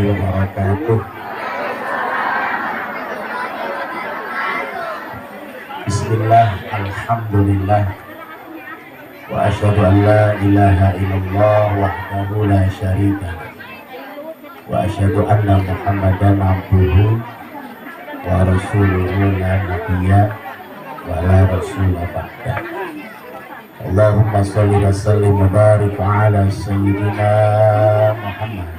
wabarakatuh. Bismillah, alhamdulillah, wa asyhadu an la ilaha illallah wahdahu la syarika lah, wa asyhadu anna Muhammadan abduhu wa rasuluhu la nabiyya wa la rasula ba'da. Allahumma sholli wa sallim wa barik ala sayyidina Muhammad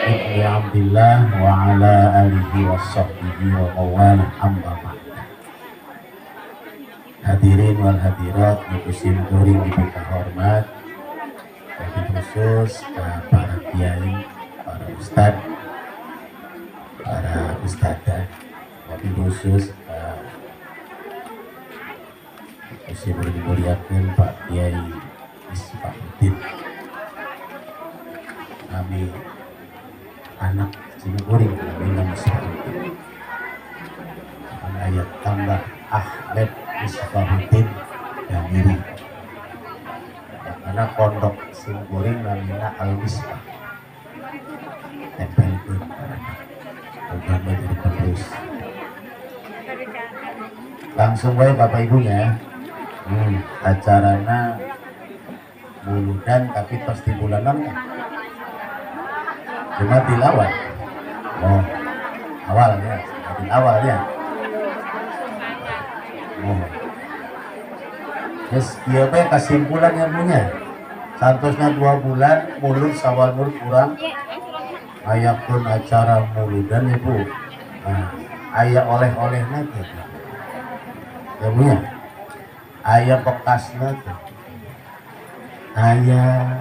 ibni Abdillah wa ala alihi wa sahbihi wa mawala amma ba'd. Hadirin wal hadirat musim kuring diberi hormat, bagi khusus para kiai, para ustadz, para ustadzah, bagi khusus musim dimuliakan Pak Kiai Misbahuddin, kami anak sini kuring kami Misbahuddin, ayat tambah Ahmed Misbahuddin dan diri karena pondok simkuring namanya Al-Misbah tempelkan program jadi penerus. Langsung baik Bapak Ibunya, acaranya muludan tapi pasti bulanan kan? Cuma tilawat. Oh, awalnya, di awalnya. Oh. Yes, iya Pak, kesimpulan yang punya. Santosnya 2 bulan, mulut sawal mulut kurang. Ayah pun acara muludan Ibu. Nah, ayah oleh-oleh nanti. Ya punya. Ayah bekasnya tuh. Ayah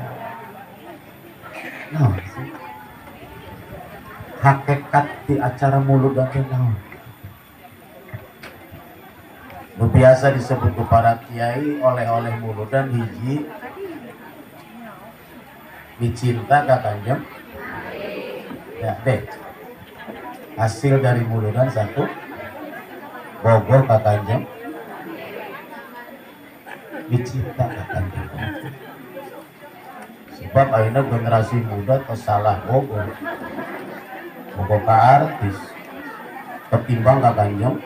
no, hakikat di acara muludan itu no. Biasa disebut ke para kiai oleh-oleh muludan hiji dicinta ke Kanjeng ya deh, hasil dari muludan 1 bogor ke Kanjeng dicinta ke Kanjeng. Sebab akhirnya generasi muda tersalah bogor ke artis ketimbang ke Kanjeng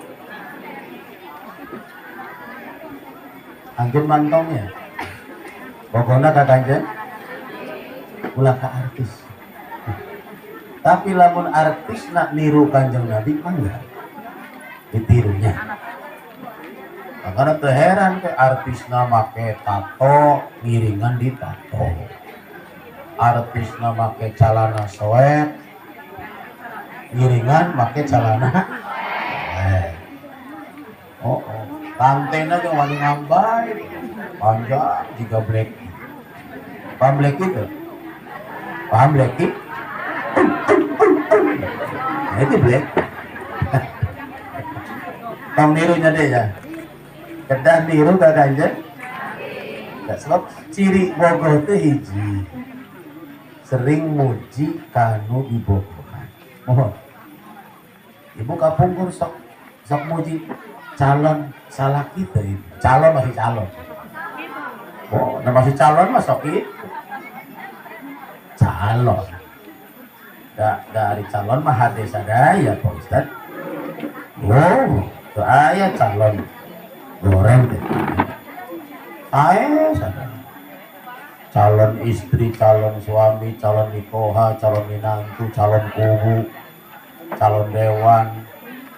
Anjir mantongnya pokoknya ke Kanjeng ulah ke artis. Tapi lamun artis nak niru Kanjeng Nabi enggak ditirunya. Makanya terheran ke artisna make tato ngiringan di tato, artisna make celana soet ngiringan make celana tantena yang wali ngambai panjang jika black. Paham black itu? Paham black itu? Nah, itu black. Tong nirunya deh ya. Kedah niru gak Kanjeng? Gak, sebab ciri Bogor itu hiji sering muji kanu di Bogoran. Mohon Ibu kapungkur sok muji calon salah kita ini. Calon masih calon. Oh, nah masih calon mas Soki. Calon. Dari calon mah hadis ada ya Pak Ustad. Oh, itu ayat calon goreng deh. Ayat ada. Calon istri, calon suami, calon nikoha, calon minantu, calon kubu, calon dewan,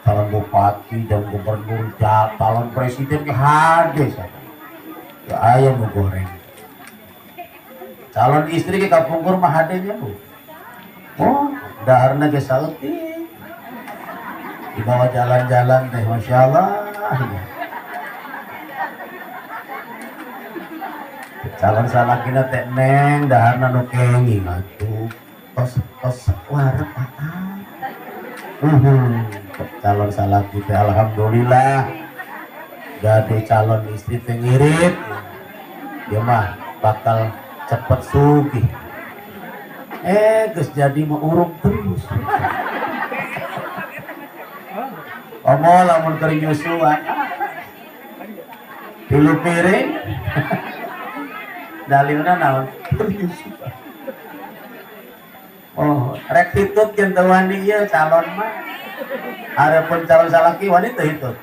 calon bupati, calon gubernur, calon presiden ke hadis ya ayam goreng. Calon istri ke kapungkur mah hadisnya Bu. Oh, daharna ke sauti dibawa jalan-jalan teh, Masya Allah. Calon salakina teh neng daharna nu kenging atuh tos warep calon salaki teh alhamdulillah jadi calon istri teh ngirit dia mah bakal cepet sugih. Geus jadi mah urung terus. Omol lamun keur nyusuan tilu piring dalilna naon? Oh, rek hitut jeung wani ieu calon mah. Adapun calon salaki wanita hitut.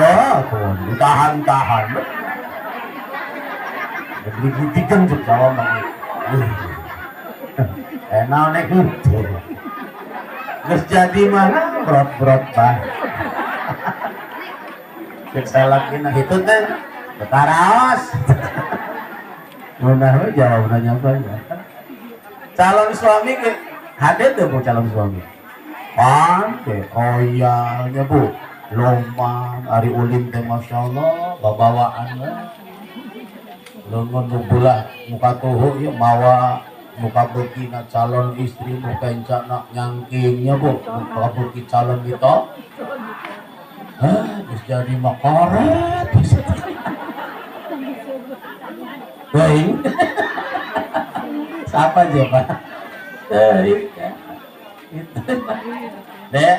Oh, tuh ditahan-tahan. Dibuktikan cek calon mah. Enak nek gitu. Geus jadi mah brot-brot bah. Cek salaki na hitut teh betaraos. Munah jawabna apa ya? Calon suami ke hadir tuh bu calon suami pantai royalnya bu loman hari ulin teh masya Allah babawaannya lengan nubulah muka tuh ya mawa muka betina calon istri muka encana nyangkingnya bu muka beki calon gitu terus jadi makoret baik siapa aja pak? Dek,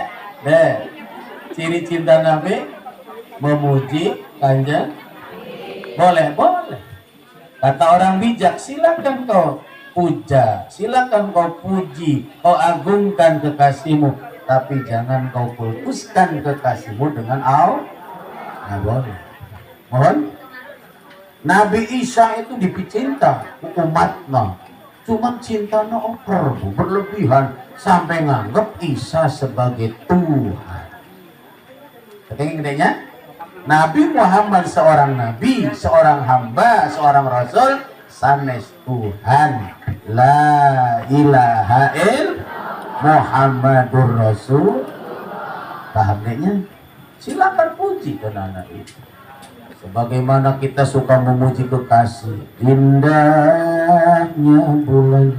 ciri cinta Nabi memuji Kanjeng. Boleh. Kata orang bijak, silakan kau puja, silakan kau puji, kau agungkan kekasihmu, tapi jangan kau putuskan kekasihmu dengan Allah. Nah, boleh. Mohon. Nabi Isa itu dipicinta umatnya. Cuman cintanya over, berlebihan sampai nganggep Isa sebagai Tuhan. Ketinggian gedenya, Nabi Muhammad seorang nabi, seorang hamba, seorang rasul, sanes Tuhan. La ilaha illallah Muhammadur Rasul. Paham gedenya? Silakan puji dan anak itu. Sebagaimana kita suka memuji kekasih, indahnya bulan,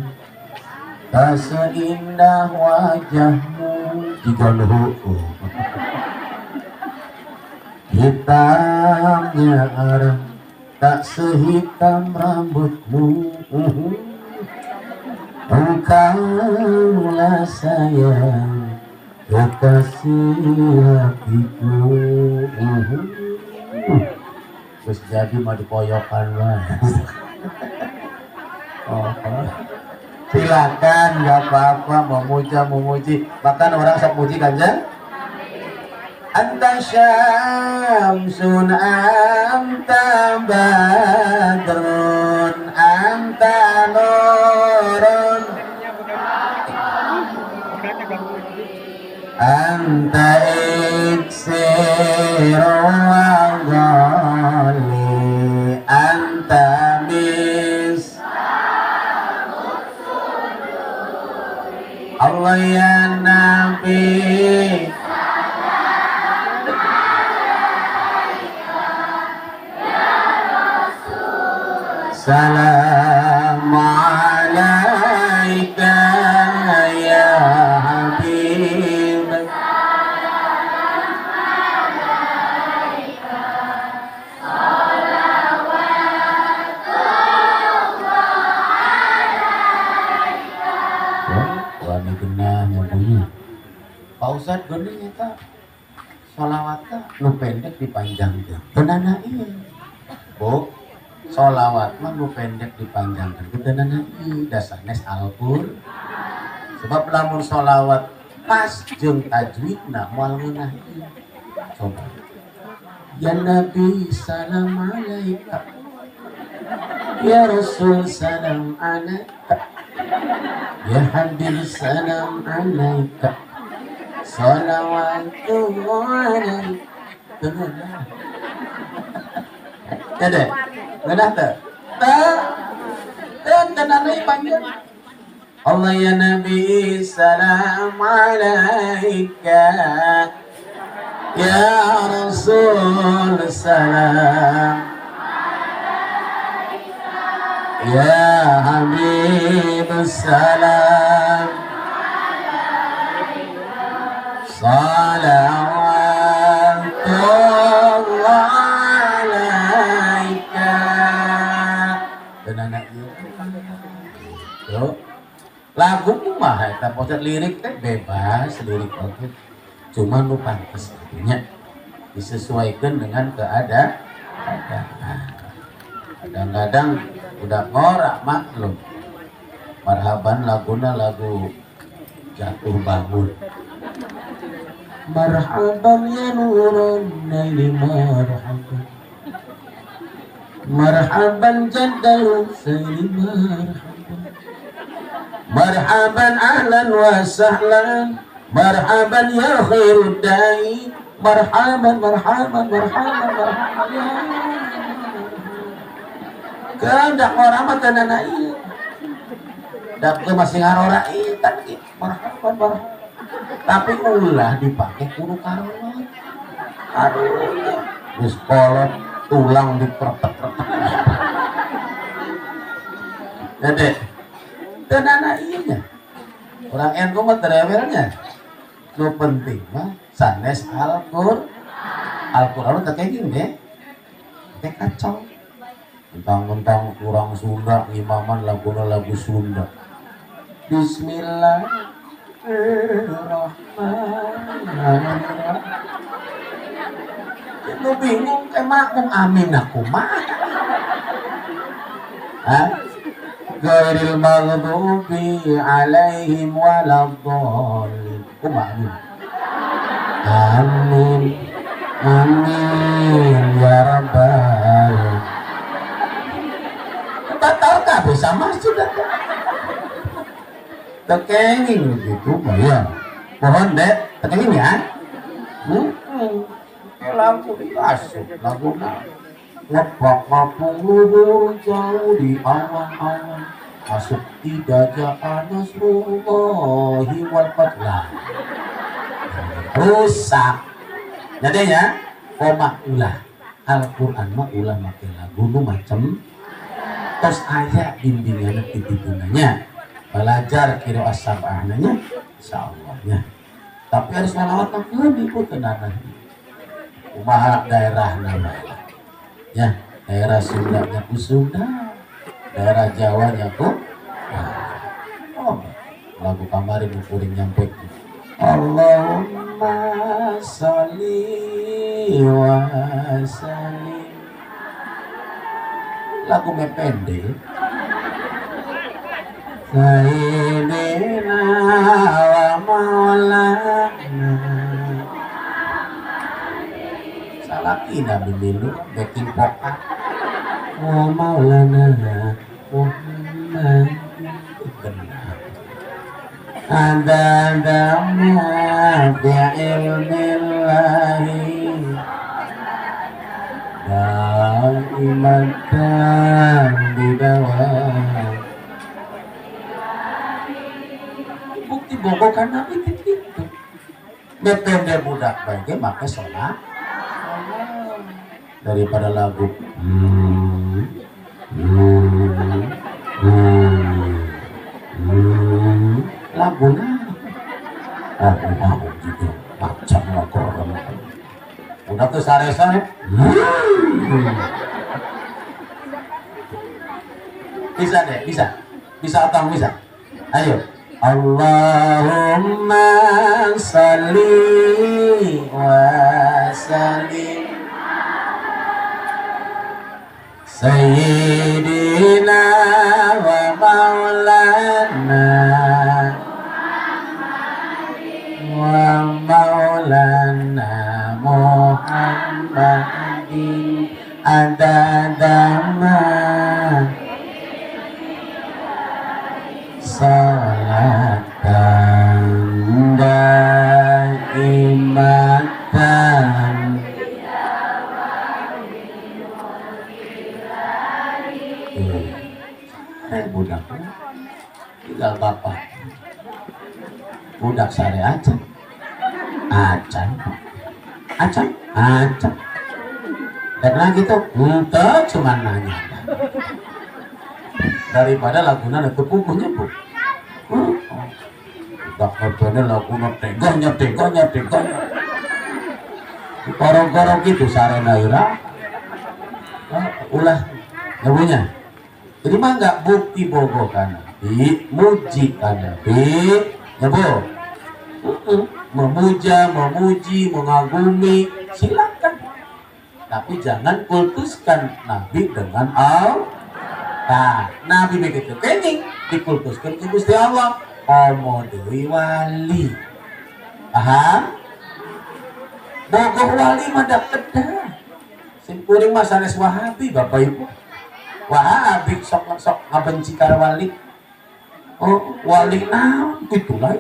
tak seindah wajahmu digonhu. Hitamnya arang, tak sehitam rambutmu. Engkaulah sayang, kekasih hatiku. Terus jadi mah dipoyokan lah. Silakan, nggak apa-apa, memuji. Bahkan orang sok muji Kanjeng. Anta syamsun, anta badrun, anta nurun, anta iksiru wa ghali, anta mis Allah ya Nabi. Salamu alaika ya Habib. Wani genah nyambungnya. Pak Ustadz gini kita sholawatnya nu pendek dipanjangkan. Kenana iya, Bu. Sholawat mah nu pendek dipanjangkan. Kenana iya, dasarnya Al-Qur'an. Sebab lamun sholawat pas jeung tajwidna moal ngeunah iya. Coba. Ya Nabi salam alaika. Ya Rasul salam alaika. Ya Habib salam alaika. Salawatullah alaika. Ada, benar tak? Dan kenapa panjang? Allah ya Nabi salam alaika. Ya Rasul salam. Ya Habib salam. Salawatullah alaika. Dan anak yo lagu mah eta poset lirik teh bebas lirik oke. Cuma nu pantes artinya disesuaikan dengan keadaan. Kadang-kadang udah ngorak maklum Marhaban laguna lagu jatuh bangun. Marhaban ya nuran naili marhaban, marhaban jaddal husaini marhaban, marhaban ahlan wa sahlan, marhaban ya khairud dai, marhaban marhaban marhaban marhaban ya. Kehendak orang mah teunana ieu. Dapet masih ngarora itan marhaban marhaban. Tapi ulah dipakai kudu karuan. Aduh, geus kolot tulang dipertek-pertek. Jadi, teunana ieu nya. Urang NU mah terewelnya. Nu penting mah sanes Al-Qur'an teh gini deh. Teh kacau. Mentang-mentang kurang Sunda, imaman laguna lagu Sunda. Bismillahirrahmanirrahim. Lu bingung makmum amin aku mah. Hah? Ghairil maghdubi alaihim waladdallin. Amin. Amin. Amin ya rabbal. Batal kabeh sama sudah. Tekenging gitu, ya. Mohon deh, tekenging ya. Lagu diasuh, lagu ngepak ngapung luhur jauh di awan-awan. Asuk tidak ja'a nasrullahi wal fadlah. Rusak. Jadi ya, koma ulah. Al-Quran mah ulah make lagu nu macem. Terus ayat bimbingan titik-titiknya. Belajar kira as-sab'ahnanya insyaallah. Tapi harus ngalawat nabi ku tenanan. Kumaha daerah namanya. Ya, daerah Sundanya ku Sunda, daerah Jawanya ku lagu kamarin kuring nyampe. Allahumma sholli wa sallim. Lagu mepende. Sayyidina wa maulana. Salakina bibilu backing vokal. Wa maulana Muhammad. Ada damna bi'ilmillahi daimatan bidawam. Bukti bobokan nabi itu bepende budak baik make sholat daripada lagu lagunya aku gitu macam lagu orang udah ke sare-sare bisa deh, bisa atau bisa, ayo. Allahumma sholli wa sallim sayyidina wa maulana wa maulana Muhammadin adadama salatan daimatan. Budak tinggal bapak budak sare acan karena gitu untuk cuma nanya daripada laguna ada kukuhnya bu bakal laguna tegonya korong-korong gitu sare naira ulah nyabunya. Jadi mah nggak bukti bogo kan di muji kan di nyebo memuja, memuji, mengagumi silakan, tapi jangan kultuskan Nabi dengan Nabi begitu kening dikultuskeun ku Gusti Allah komo deui wali. Paham? Bogoh wali mah da kedah. Sim kuring mah sanes Wahabi Bapak Ibu. Wahabi sok ngabenci ka wali. Oh, wali naon kitu lah.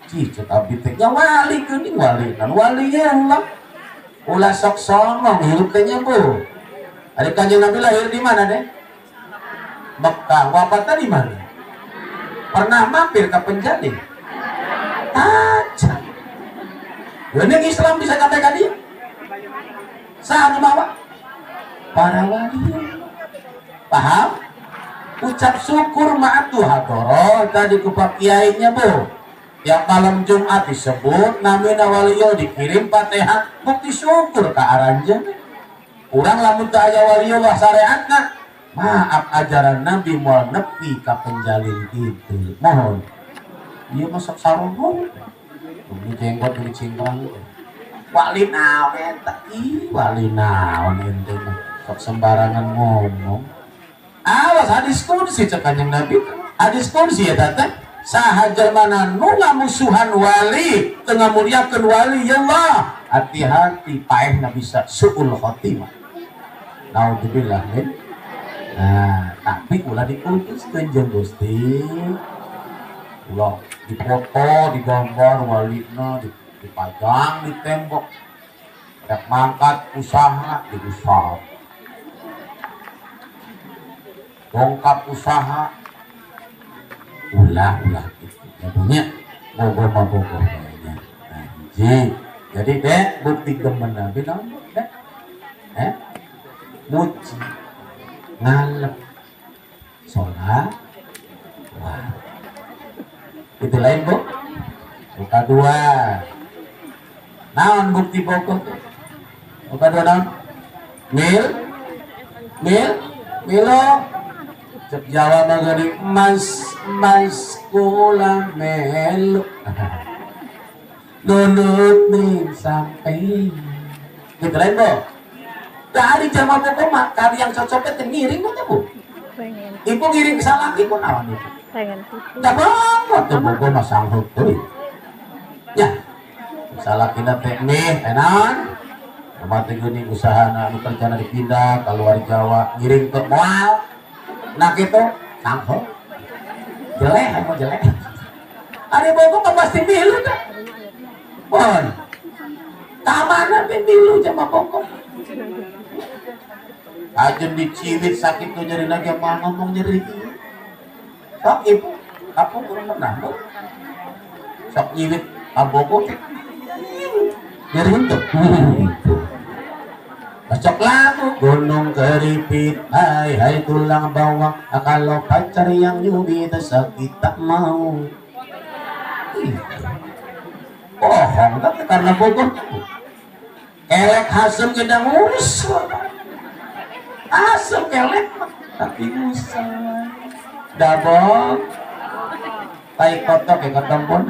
Cicet abdi teh wali geuning wali kan wali Allah. Ulah sok songong hirup teh nya Bu. Ari Kanjeng Nabi lahir di mana deh? Mekah. Wafatnya di mana? Pernah mampir ke Penjalin? Aja. Geuning Islam bisa sampai ka dieu. Saha nu mawa? Para wali. Paham? Ucap syukur ma'atu hadoro tadi ku Pak Kiainya Bu. Yang malam Jumat disebut namina waliyo dikirim Fatihah bukti syukur ka aranjeun. Urang lamun teu aya waliyo lah syariatna. Maaf ajaran Nabi moal nepi ka Penjalin kitu. Mohon. Ieu mah sok saroho. Ini jenggot ini cingkrang. Wali naon eta? Wali naon ente mah sok sembarangan ngomong. Awas hadis kursi cek Kanjeng Nabi. Hadis kursi eta teh saha jelmana nu ngamusuhan wali teu ngamulyakeun wali ya Allah. Hati-hati paehna bisa suul khotimah. Naudzubillah min. Nah, tapi ulah dikultuskeun jeung Gusti. Ulah dipoto, digambar walina dipajang di tembok. Rek mangkat usaha diusap. Bongkap usaha ulah gitu. Jadinya bogo kayaknya. Nah, jadi deh bukti gemen Nabi naon deh? Muji, ngalep, sholat, wah. Itu lain Bu. Buka dua. Naon bukti bogo? Buka dua naon? Milo. Cek Jawa mah geuning mas kula melu. Nulut nih sampai. Gitu lain Bu. Dari jamaah bogo mah kali yang cocoknya teh ngiring teh Bu. Ibu ngiring ke salaki ku naon itu? Pengen Da banget teh bogo mah sanggup teuing. Ya. Salakina teh nih enan. Kumaha teh geuning usahana anu kerjana dipindah ka luar Jawa ngiring teh moal. Nah gitu, sanggup. Jelek apa jelek? Ari bogo mah pasti milu dah. Pon. Kamana teh milu jamaah bogo. Ajen diciwit sakit tuh nyeri lagi apa ngomong nyeri. Sok ibu, aku kurang pernah Bu. Sok nyiwit abogo nyeri itu. Cocok lagu gunung keripit, hai tulang bawang, kalau pacar yang nyubit sakit tak mau. Bohong kan karena Bogor. Kelek hasem kita ngurus. Asam kelek tapi usah dabok tai kotok ya ketempon.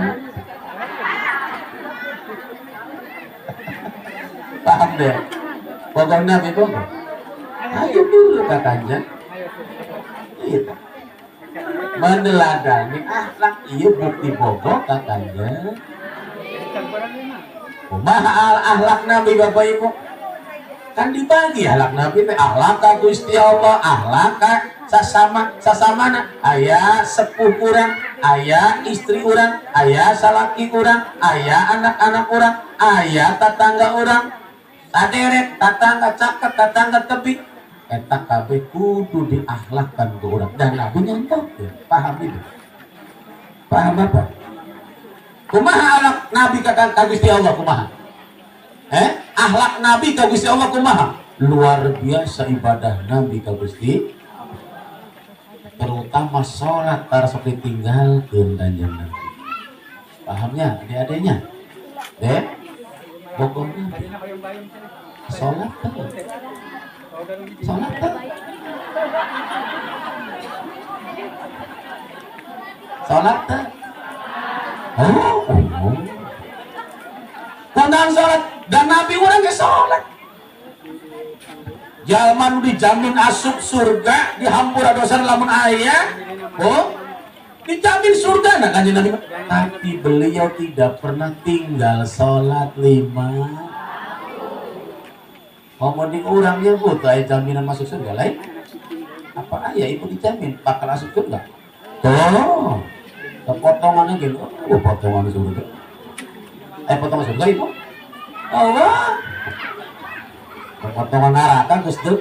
Paham deh pokoknya itu ayo dulu katanya itu meneladani akhlak iya bukti bogo katanya kumaha akhlak Nabi Bapak Ibu kan dibagi akhlak Nabi teh akhlak ka Gusti Allah akhlak ka sasamana aya sepuh urang aya istri urang aya salaki urang aya anak-anak urang aya tatangga urang saderet tatangga caket tatangga tepi eta kabeh kudu diakhlakkan ke urang dan Nabi nyontoh paham itu paham apa kumaha akhlak Nabi ka Gusti Allah kumaha akhlak Nabi ka Gusti Allah kumaha luar biasa ibadah Nabi ka Gusti terutama sholat tar sok ditinggalkeun kanjeng Nabi pahamnya adik-adiknya pokoknya sholat Tandang sholat dan Nabi orang ke sholat jalman dijamin asup surga dihampura dosa lamun ayah dijamin surga nak kanjeng Nabi. Tapi beliau tidak pernah tinggal sholat 5. Ngomongin orangnya butuh jaminan masuk surga lain. Apa ya itu dijamin bakal masuk surga? Oh, potongannya gitu. Oh, potongan surga. Potongan surga itu? Oh, wah. Potongan neraka Gus Dur.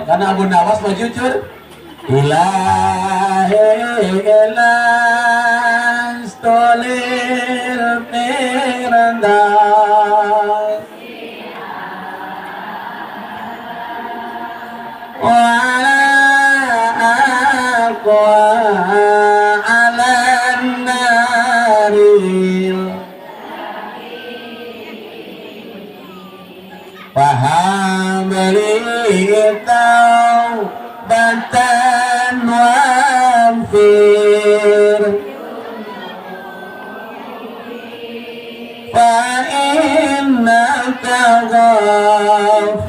Karena Abu Nawas mau jujur. Ilahi ilan stolir merendah wala aqwa ala naril paham beritahu bantan wamfir fa innaka ghafirud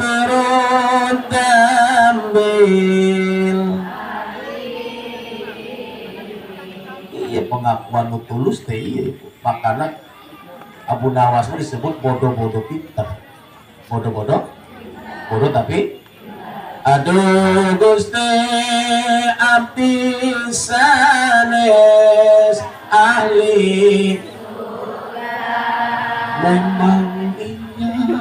dambil. Iya pengakuan tulus teh iya itu. Makanya Abu Nawas disebut bodoh-bodoh pintar. Bodoh-bodoh tapi aduh Gusti abdi sanes ahli memang iya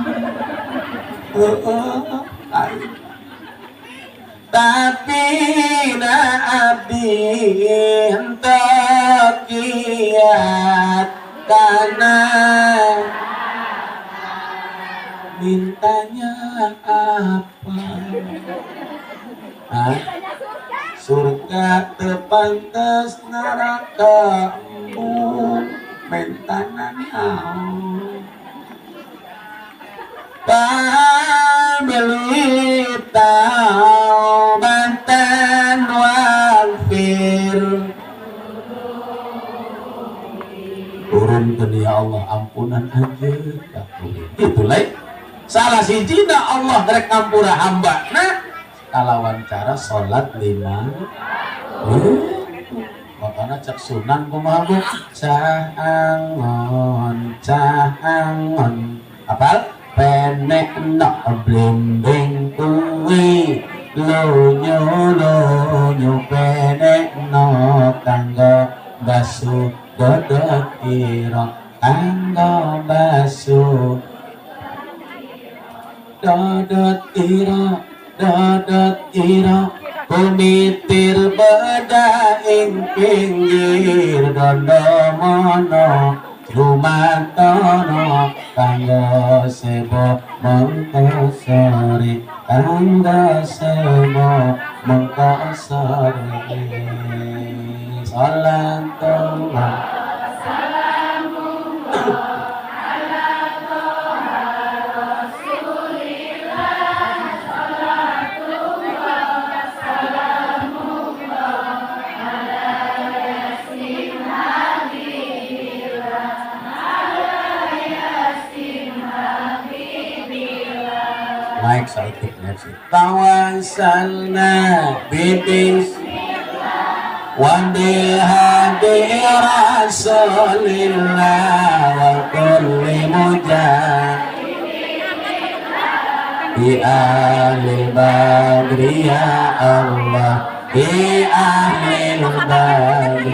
tapi na abdi hendak kiat karena mintanya apa? Surga tepantes neraka mentanan Pamilita bantan wafir turunkan ya Allah ampunan aja itu lain salah sijina Allah rek ngampura hamba nah kalawan cara sholat 5 makanya cek sunan kumaha bu caangon apal penek nak blimbing kuwi lonyo penek no kanggo basu dodot ira kanggo basu dodot ira kumitir bedaing pinggir dondomono lumantono kanggo sebo mengko sore kanggo sebo mengko sore salatullah naik sakit nafsi tawasalna bibis wandil hadi rasulillah wa kulli di ahli badri ya Allah di ahli badri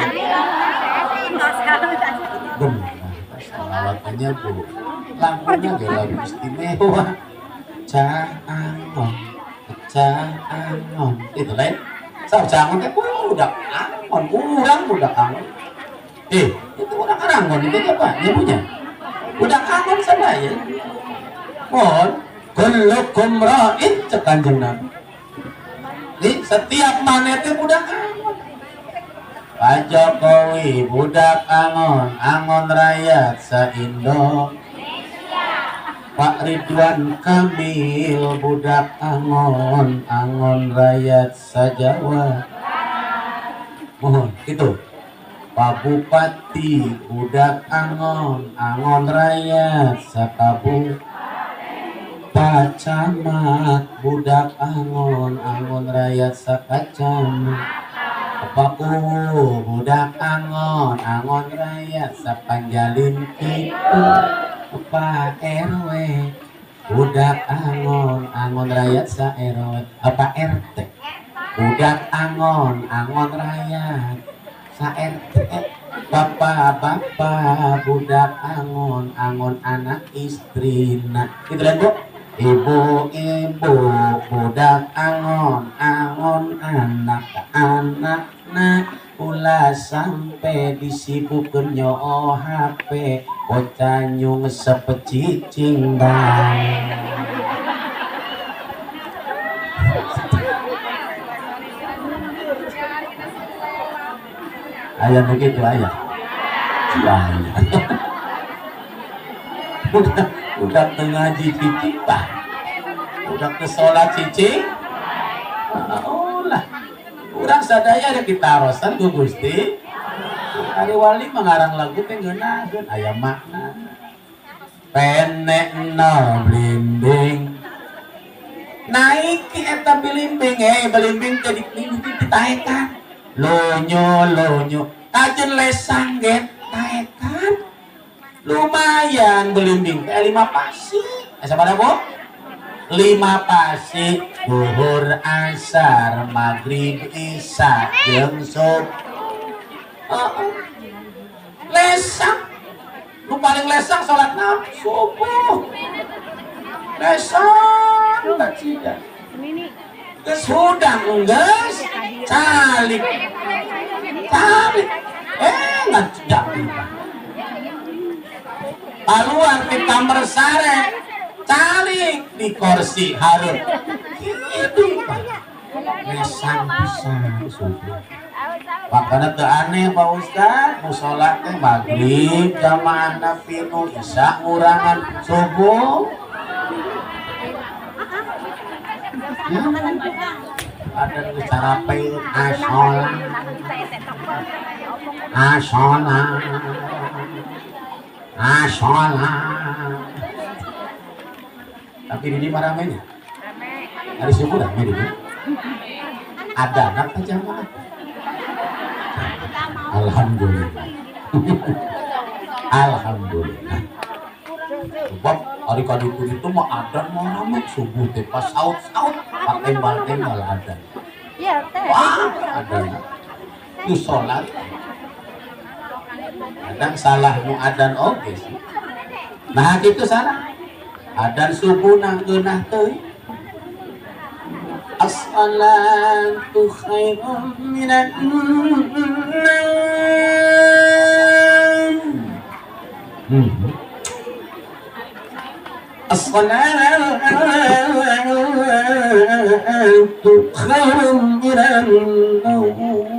salawatannya bu lagunya gak lagu istimewa Caangon itu lain sao cangon kan budak angon kurang budak angon itu budak angon itu apa nyebutnya budak angon sama ya mohon kullukum ra'in cek Kanjeng Nabi di setiap mana itu budak angon Pak Jokowi budak angon rakyat se-Indo Pak Ridwan Kamil budak angon rakyat se-Jawa mohon itu Pak Bupati budak angon rakyat se-Kabupaten Pak Camat budak angon rakyat se-Kacamat budak angon angon raya sapanjalin kitu Pak RW budak angon angon raya sa RW apa RT budak angon angon raya sa RT bapak budak angon angon anak istri nah gitu kan Bu ibu budak angon angon anak nah ulah sampai disibukkeun nyo HP bocah nyung sepecicing bae ayah begitu ayah udah ngaji cicing bah udah ke sholat cicing lah urang sadaya ada kita rosan ku Gusti hari wali mengarang lagu teh ngeunaheun aya makna penek no blimbing naik ke eta blimbing blimbing jadi ditaekan lonyo kajen lesang get taekan lumayan blimbing teh 5 pasi sabaraha Bu 5 pasi zuhur asar maghrib isya jeung lesang nu paling lesang salat naon subuh lesang tak cida geus hudang geus calik ngajak keluar di kamar sare calik di kursi hareup kitu lesang pisan subuh makanya teu aneh Pak Ustad nu salat teh maghrib jamaah pinu isya ngurangan subuh ada nu carapeun asola tapi ini mah ramenya hari subuh rame ini ada anak jamaah alhamdulillah alhamdulillah sebab hari kaditu itu mah ada mau rame subuh teh pas saut-saut pakai tembal ada wah ada itu sholat kadang salah nu adan oge sih nah gitu salah adan subuh nang geunah teuing as-salatu khairun minan naum as-salatu khairun minan naum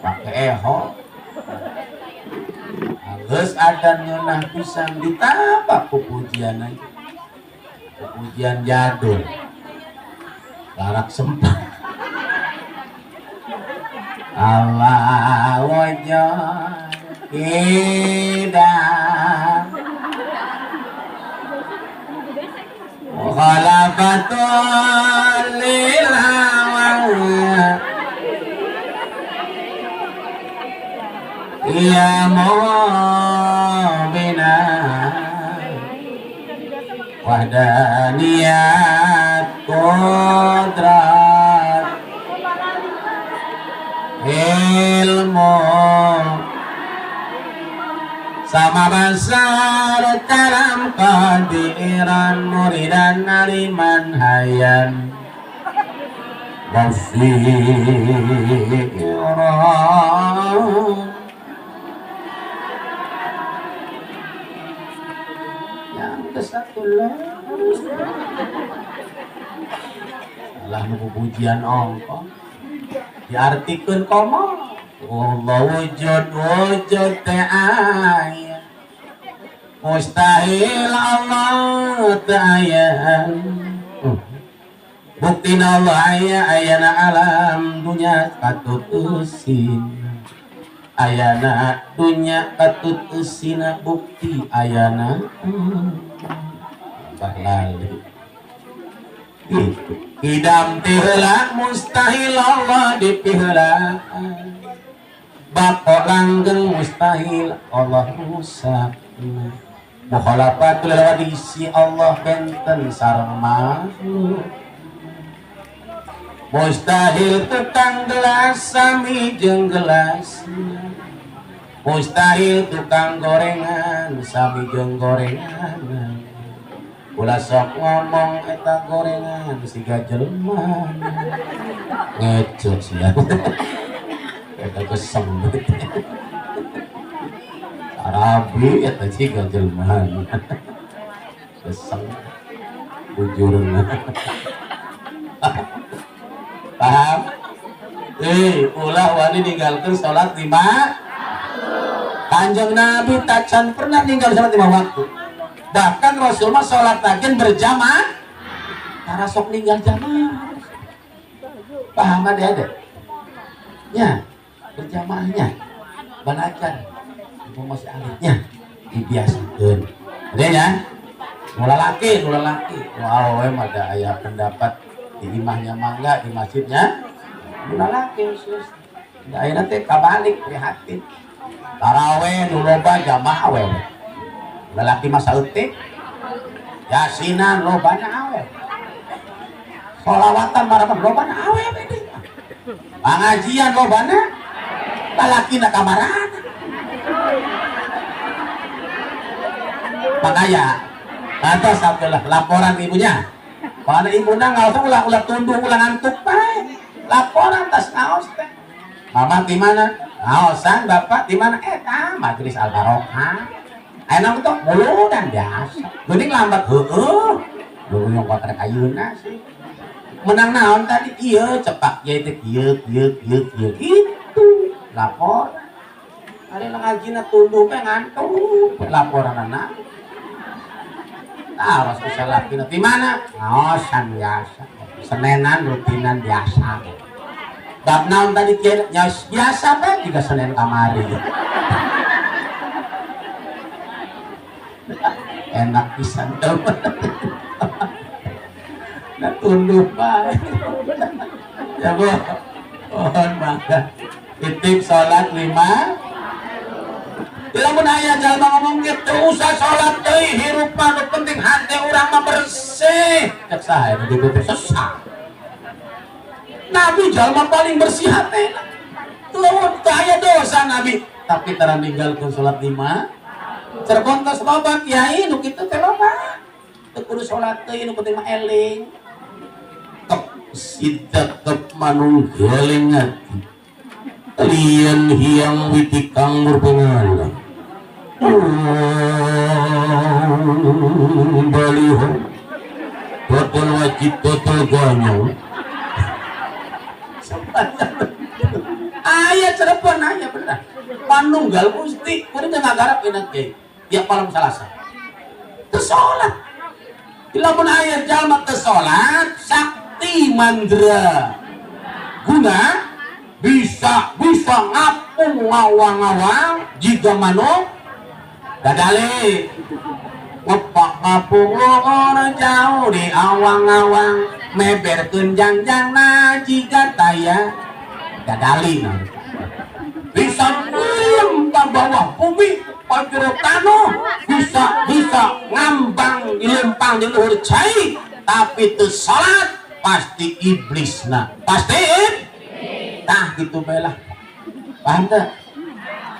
pakai eho geus adan ngeunah pisan ditambah pujian aja pujian jadul larak sempat Allah wajah idam khalafatul lilawah ya mu'mina wahdaniyat qudrat ilmu sama basar kalam qadiran muridan aliman hayan basiran kesatulah salah nu pujian ongko diartikeun komo Allah wujud teh aya mustahil Allah teh aya buktina Allah ayana alam dunya katutusin ayana dunya katutusina bukti ayana bahlali Gitu. Idam tihela mustahil Allah dipihela. Bako langgeng mustahil Allah rusak. Mukhalafatul wadisi Allah benten sareng makhluk. Mustahil tukang gelas sami jeung gelasna. Mustahil tukang gorengan sami jeung gorengan. Ulah sok ngomong eta gorengan siga jelema. Ngeco sia. Eta kesem. Arabi eta siga jelema. Kesem. Bujurna. Paham? Ulah wani ninggalkeun salat 5. Kanjeng Nabi tacan pernah ninggal salat 5 waktu. Bahkan Rasulullah sholat tagen berjamaah, karena sok ninggal jamaah. Paham ada? Ya, berjamaahnya, banakan, itu masih alihnya, dibiasakan. Ada ya? Mula laki. Wow, ada ayah pendapat di imahnya mangga di masjidnya, mula laki sus. Ayah nanti kabalik prihatin. Taraweh nuloba jamaah awal. Lalaki masa utik yasinan lobana awet sholawatan marapan lobana awet ini pengajian lobana lalaki na kamaran makanya atas abdullah laporan ibunya mana ibunya nggak usah ulah tunduk ulah ngantuk baik laporan tas ngaos teh mama di mana ngaosan bapak di mana majelis al-barokah enak tuh mulu dan biasa mending lambat dulu yang kontrak ayuna sih menang naon tadi iya cepak ya itu iya gitu lapor ada yang ngajina tunduk ngantuk laporan anak harus bisa lagi di mana ngaosan biasa senenan rutinan biasa bab naon tadi kira biasa kan juga senen kamari enak pisan nah tunduk baik ya bu mohon maaf titip sholat 5 lamun aya jalma ngomong gitu usah sholat deui hirup mah penting hati urang mah bersih cek saha nu dibutuh sesat Nabi jalma paling bersih hati lamun teu aya dosa Nabi tapi tara ninggalkeun sholat 5 Cirebon tos loba kiai nu kitu teh loba. Teu kudu salat teh nu penting mah eling. Tok sidak manunggaling ati. Lian hiang witi kang murpengalan. Baliho. Total wajib total ganyang. Aya Cirebon aya bener. Panunggal Gusti, kudu ngagarap enak ge. Tiap malam Salasa. Teu salat. Lamun aya jalma teu salat, sakti mandra. Guna bisa ngapung ngawang-ngawang jika manuk dadale. Ngepak ngapung orang jauh di awang-awang meberkeun jangjangna jika taya dadali. Bisa lempar bawah bumi pagero tanah bisa ngambang dilempang di luhur cai tapi teu salat pasti iblisna pasti tah gitu belah paham teh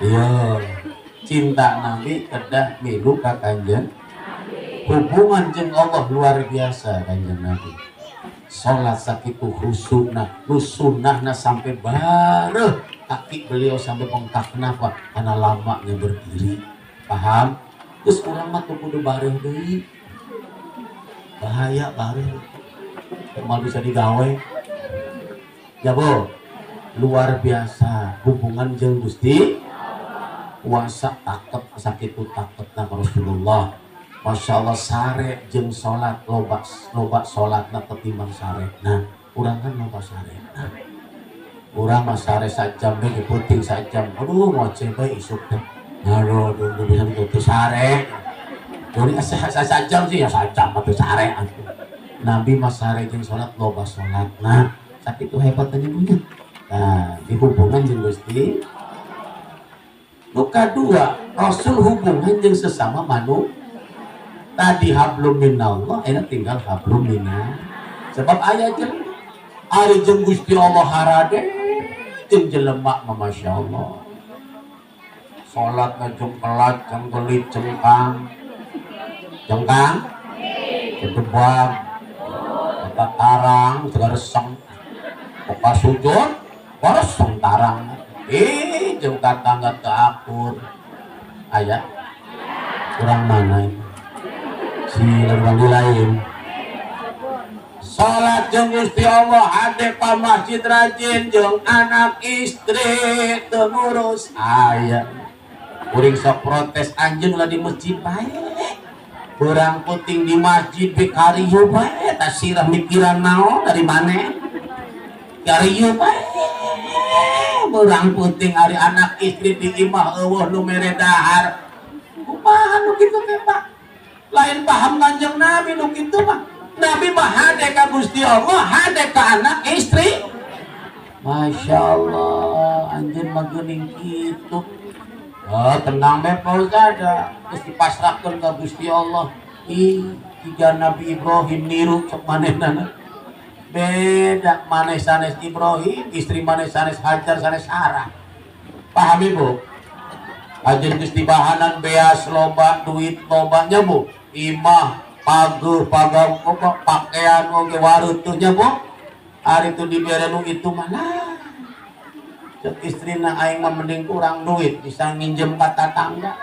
iya cinta Nabi kedah milu ka kanjeng hubungan jeung Allah luar biasa kanjeng Nabi salat sakitu khusyukna sunnahna sampai bareuh kaki beliau sampai bengkak kenapa? Karena lamanya berdiri paham? Terus orang mah tuh kudu bareng deui bahaya bareng mal bisa digawe ya bu luar biasa hubungan jeung Gusti puasa takut sakitu takutna Rasulullah Masya Allah sare jeung salat loba salatna ketimbang sare nah urang kan loba sare nah urang mah sare sajam we diputing sajam aduh ngoceh bae isuk teh aduh bisa tutup sare jadi sajam sih ya sajam atau sare atuh Nabi masare jeung salat loba salat. Nah, sakitu hebatnya punya. Nah, dihubungan jeung Gusti. Nu kadua, Rasul hubungan jeung sesama manusia. Tadi hablum minallah, enak tinggal hablum minna. Sebab aya jeung ari jeung Gusti Allah harade jeung jelema mah masyaallah. Salat jeung kelat, jeung gelit, cengkang. Cengkang, kedebang, kata tarang, tegareseng. Oka sujud, wareseng tarang. Jeung katangga teu akur. Aya kurang mana ini? Si lembang lain. Salat jeung Gusti Allah hade ka masjid rajin jeung anak istri teu ngurus. Aya. Kuring sok protes anjeun lah di masjid bae. Kurang puting di masjid be karieu bae eta sirah mikiran naon dari mana? Karieu bae. Kurang puting ari anak istri di imah eueuh nu mere dahar. Kumaha nu kitu teh Pak? Lain paham Kanjeng Nabi nu kitu mah. Nabi mah hade ka Gusti Allah, hade ka anak istri. Masya Allah, anjeun mah geuning kitu. Oh, tenang be Pak Ustaz, geus dipasrahkeun ka Gusti Allah. Tiga Nabi Ibrahim niru cek manehna. Beda maneh sanes Ibrahim, istri maneh sanes Hajar sanes Sarah. Paham Ibu? Anjeun geus dibahanan beas loba, duit loba nya Bu. Imah paguh pagam pakaian oge wareutuh nya Bu. Ari itu dibere nu itu mana? Cek istrina aing mah mending kurang duit bisa nginjem ka tatangga.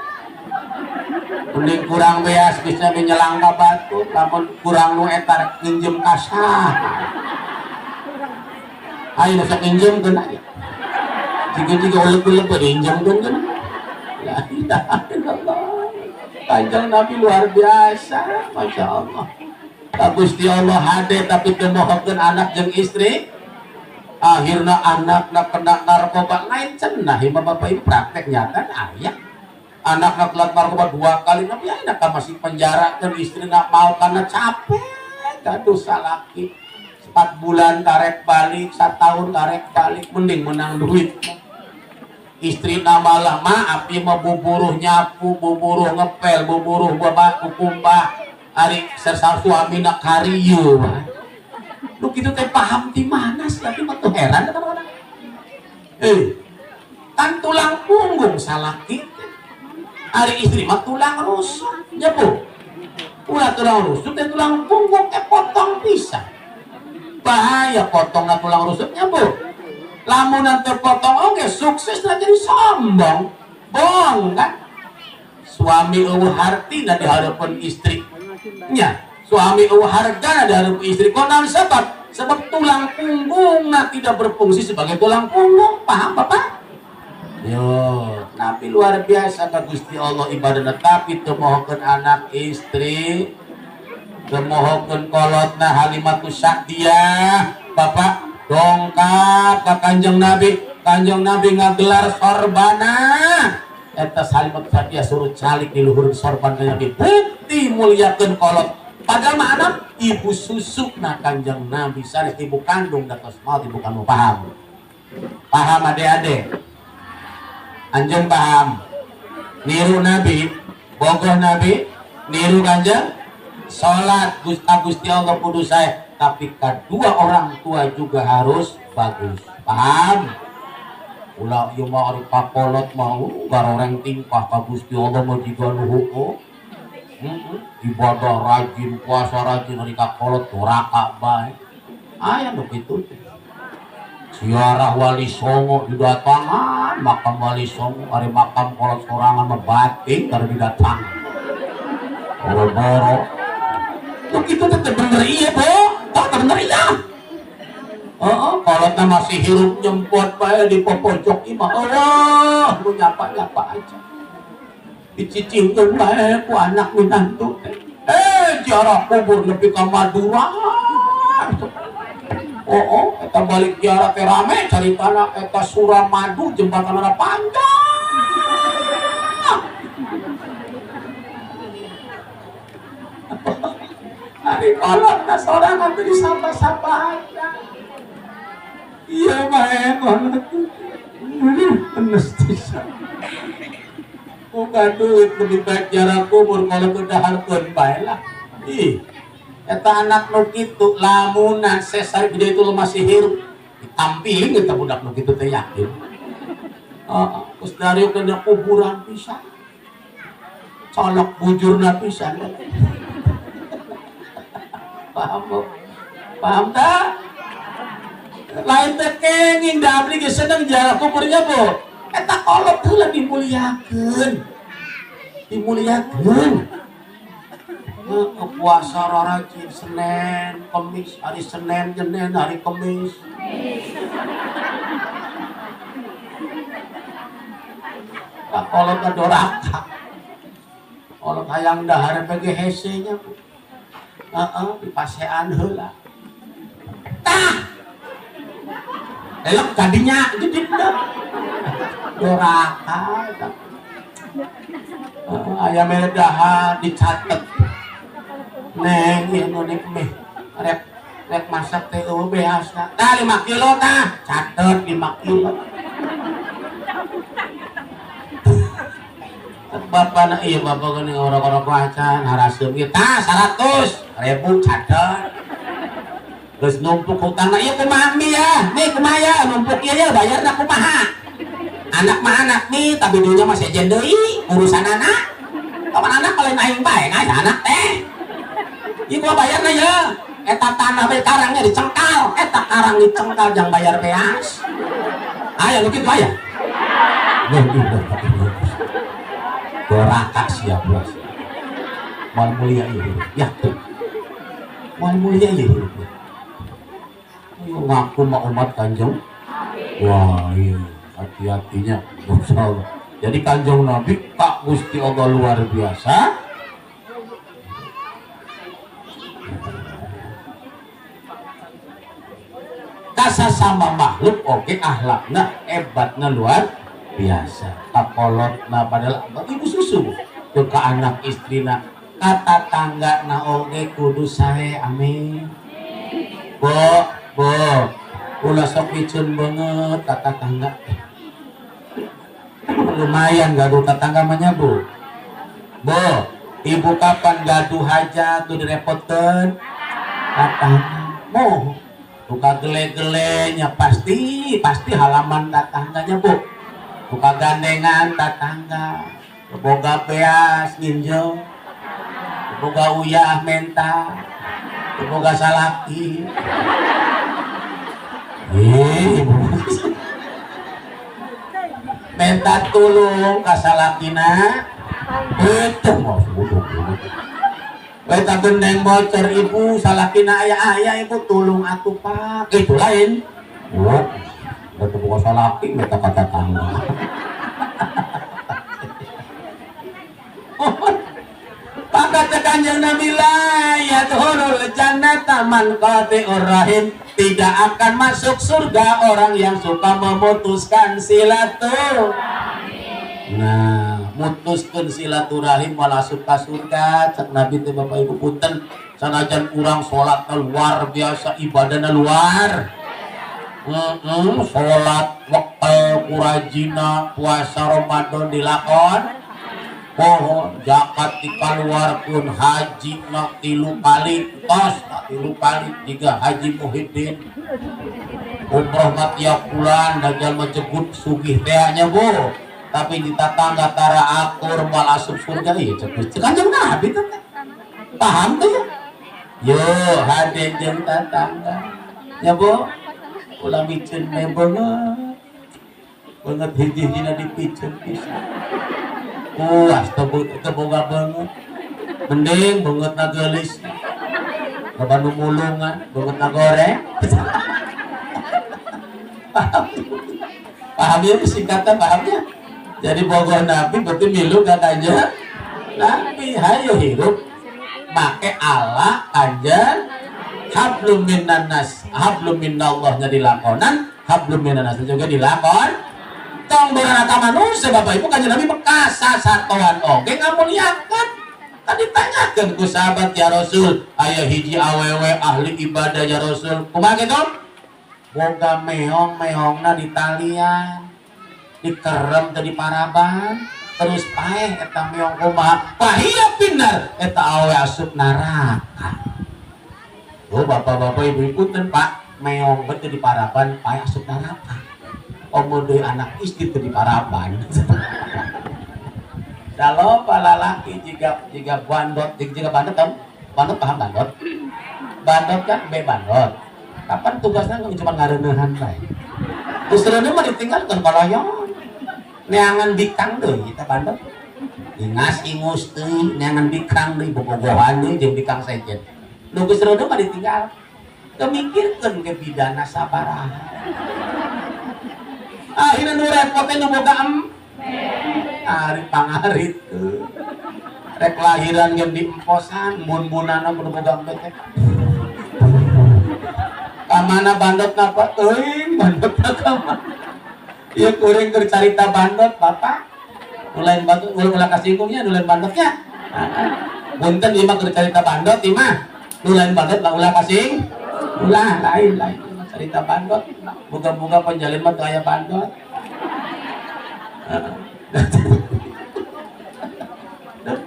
Mending kurang beas bisa menyelang ka batu, lamun kurang nu eta nginjem ka sah. Ayo sok nginjemkeun aya. Jiga-jiga uleg-uleg diinjemkeun kan. La ilaha illallah. Kanjeng Nabi luar biasa, Masya Allah. Gusti Allah hade tapi teu mohokeun anak jeung istri. Akhirnya anaknya kena narkoba lain cenah imam bapak ibu praktek nyata ayah anaknya telat narkoba 2 kali tapi anak masih penjara dan istri nak mau karena capek gaduh salaki 4 bulan karek balik 1 tahun karek balik mending menang duit istri malah maaf dia mau buburuh nyapu buburuh ngepel buburuh bapak kukumbah hari sersa suami nak kariu lu gitu teh paham di mana sih tapi mah tuh heran kadang-kadang. Kan tulang punggung salah kita. Ari istri mah tulang rusuk, nya Bu. Ulah tulang rusuk teh tulang punggung potong pisah. Bahaya potongna tulang rusuknya Bu. Lamun teu potong oge sukses lah jadi sombong. Bohong kan? Suami eueuh hartina di hadapan istri. Nya suami harga dari istri konan sebab tulang punggungnya tidak berfungsi sebagai tulang punggung paham Bapak? Yo Nabi luar biasa ka Gusti Allah ibadah tapi temohokeun anak istri temohokeun kolotna Halimatus Sa'diyah Bapak dongkap ka Kanjeng Nabi ngagelar sorbana eta Halimatus Sa'diyah suruh calik di luhur sorban Nabi bukti mulyakeun kolot padahal mah anak ibu susu na Kanjeng Nabi sanes ibu kandung datos maut ibu kandung paham ade-ade anjeun paham niru Nabi bogoh Nabi niru Kanjeng salat Gusti Allah kudu sae tapi kedua orang tua juga harus bagus paham ulah ieu mah ari pakolot mau garoreng tingkah ka Gusti Allah mah jiga nu hukum ibadah rajin puasa rajin hari kakolot doraka baik ayah nu kitu ziarah Wali Songo didatangan makam Wali Songo hari makam kolot sorangan mah batik kada didatang boro-boro nu kitu teh bener ieu Bu bener iya kolotna masih hirup nyempot bae di pojok imah Allah lu nyapa-nyapa aja dicicingkeun bae ku anak minantu ziarah kubur nepi ka Madura eta balik ziarah teh rame caritana eta Suramadu jembatanna panjang hari kolot na seorang nanti disapa-sapa aja. Iya main kolot anestesa. Buka duit lebih baik jarak umur kalau udah harus baik lah. Ih, eta anak nu kitu lamunan sesar gede itu masih hirup ditampilin kita budak nu kitu teh yakin. Terus dari kena kuburan pisan. Colok bujurna pisan. Paham bu? Paham tak? Lain teh kenging da abdi geus seneng jarak kuburnya bu. Eta kolot heula dimuliakeun. Dimuliakeun. Puasa rajin Senin, Kamis, hari Senin, Senin, hari Kamis. Pak kolot adoraka. Kolot hayang dahar bagi hese-nya bu. Dipasean heula. Tah. Elok tadinya jadi dah. Doraka. Ayam meredahan dicatat. Neng ieu nu meh rek masak teh biasa. Tah 5 kilo tah. Catet 5 kilo. Bapak na iya bapak geuning orang-orang kuacan haraseum ieu tah 100.000 catet. Geus numpuk hutangna ieu kumaha mi ya? Nih kumaha ya numpuk ieu ya bayarna kumaha? Anak mah anak nih tapi dunya mah sejen deui urusan anak. Kapan anak kalau aing bae ngaya anak teh. Ieu gua bayarna ya. Eta tanah bae karangnya dicengkal, eta karang dicengkal jang bayar peas. Aya nu kitu aya. Doraka siap bos. Mal mulia ieu. Ya tuh. Mal mulia ieu. Ngaku mah umat Kanjeng. Wah iya hati-hatinya insyaallah. Jadi Kanjeng Nabi Pak Gusti Allah luar biasa. Kasasama makhluk oke ahlakna hebatna luar biasa. Kakolotna padahal ibu susu ke anak istrina kata tangga na oge kudu sae amin. Bo ulah sok picun banget kata tangga. Lumayan gaduh tetangga mah bu. Bo, ibu kapan gaduh hajat tuh direpotkeun tetangga. Mo, buka gele-gelenya pasti halaman tetangganya bu. Buka gandengan tetangga. Boga beas nginjel. Boga uyah menta. Boga salaki. Minta tulung kasalakina itu mau minta gendeng bocor ibu salakina ayah ibu tulung atuh pak itu lain itu bukan salaki minta kata tangga Maka Kanjeng Nabi ya tuhurul jannata man qati'ur rahim, tidak akan masuk surga orang yang suka memutuskan silaturahim. Nah, mutuskan silaturahim malah suka surga. Cak Nabi teh Bapak Ibu punten, sanajan kurang salat luar biasa, ibadahna luar. Salat wektu kurajina, puasa Ramadan dilakon. Pohon zakat dikeluarkan, haji nak 3 kali tos, 3 kali 3 haji Muhyiddin, umroh mah tiap bulan dagal menjebut sugih tehnya bu, tapi di tetangga tara akur mal asup surga ieu cepet Kanjeng Nabi teh paham tuh ya. Yo hade jeung tetangga ya bu, ulah micen me banget hiji-hijina dipicen pisan. Puas teboga banget, mending banget nagelis, babanu mulungan, banget nagoreng. Paham ya singkatan pahamnya. Jadi bogoh Nabi berarti milu katanya Nabi hayo hidup make Allah Kanjeng hablum minan nas, hablum minallahnya dilakonan, hablum minan nas juga dilakon. Tong beranata manusia Bapak Ibu Kanjeng Nabi bekas sasatoan oge ngamuliakeun Tadi tanyakan ku sahabat ya Rasul, aya hiji awewe ahli ibadah ya Rasul. Kumaha kitu? Boga meong-meongna di talian, dikerem teu di paraban, terus paeh eta meong kumaha? Pahia pinar eta awewe asup neraka. Oh bapak-bapak ibu-ibu punten Pak, meong teu di paraban paeh asup neraka. Omong deui anak istri teu di paraban. Kalau palalaki jika bandot kan bandot paham bandot kan bandot kapan tugasnya cuma ngareneuhan bae terus reuneuh mah ditinggalkeun koloyong neangan bikang deui kita bandot ingas ingus deui neangan bikang deui bobogohan deui jeung bikang sejen nu geus reuneuh mah ditinggal teu mikirkeun ke bidana sabaraha akhirna nu repot teh nu boga hari pangarit rek lahiran yang di emposan mun-munana kudu boga betek kamana bandot napa euy bandot kamana ieu kuring keur carita bandot bapak nulain bandot ulah kasingkungnya nulain bandotnya punten ieu mah keur carita bandot ieu mah nulain bandot ulah kasing ulah lain carita bandot boga-boga penjalin mah teu aya bandot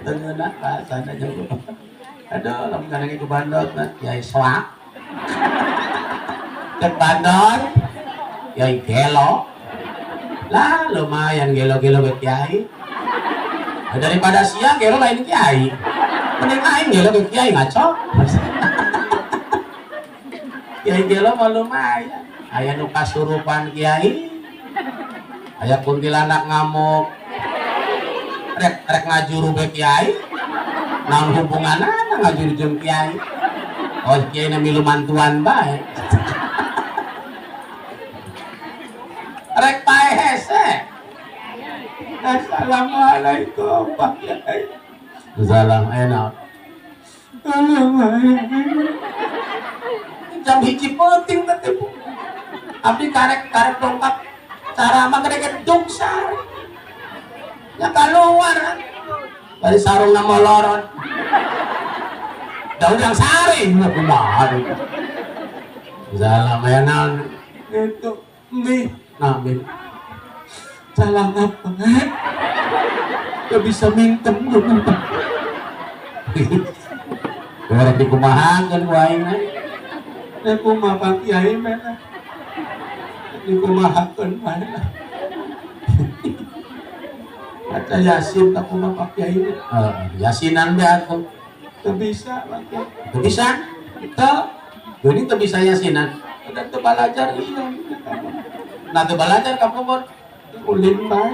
tengena rasana jeung aduh lamun kana ke bandot yai soak cek bandot yai gelo lah lumayan gelo-gelo ke kiai daripada siang gelo lain kiai mending aing gelo ke kiai ngaco kiai gelo mah lumayan aya nu kasurupan kiai aya kuntilanak ngamuk rek ngajuru be kiai naon hubunganna ngajuru jeung kiai oh kiai na milu mantuan bae rek pae hese assalamualaikum Pak Kiai salam enak jam hiji penting teh abdi karek dongkap cara mah gede sari ya keluar dari sarung nama lorot daun yang saring mau kumaha salam enak itu nih namin salah apa gak bisa mintem orang dikumahakan waingan ya kumaha Pak Kiai mana dikumahakan mana baca Yasin tak kumaha Pak Kiai Yasinan be aku teu bisa Pak Kiai teu bisa teu geuning teu bisa Yasinan udah teu balajar iya nah teu balajar ka Bogor ulin bae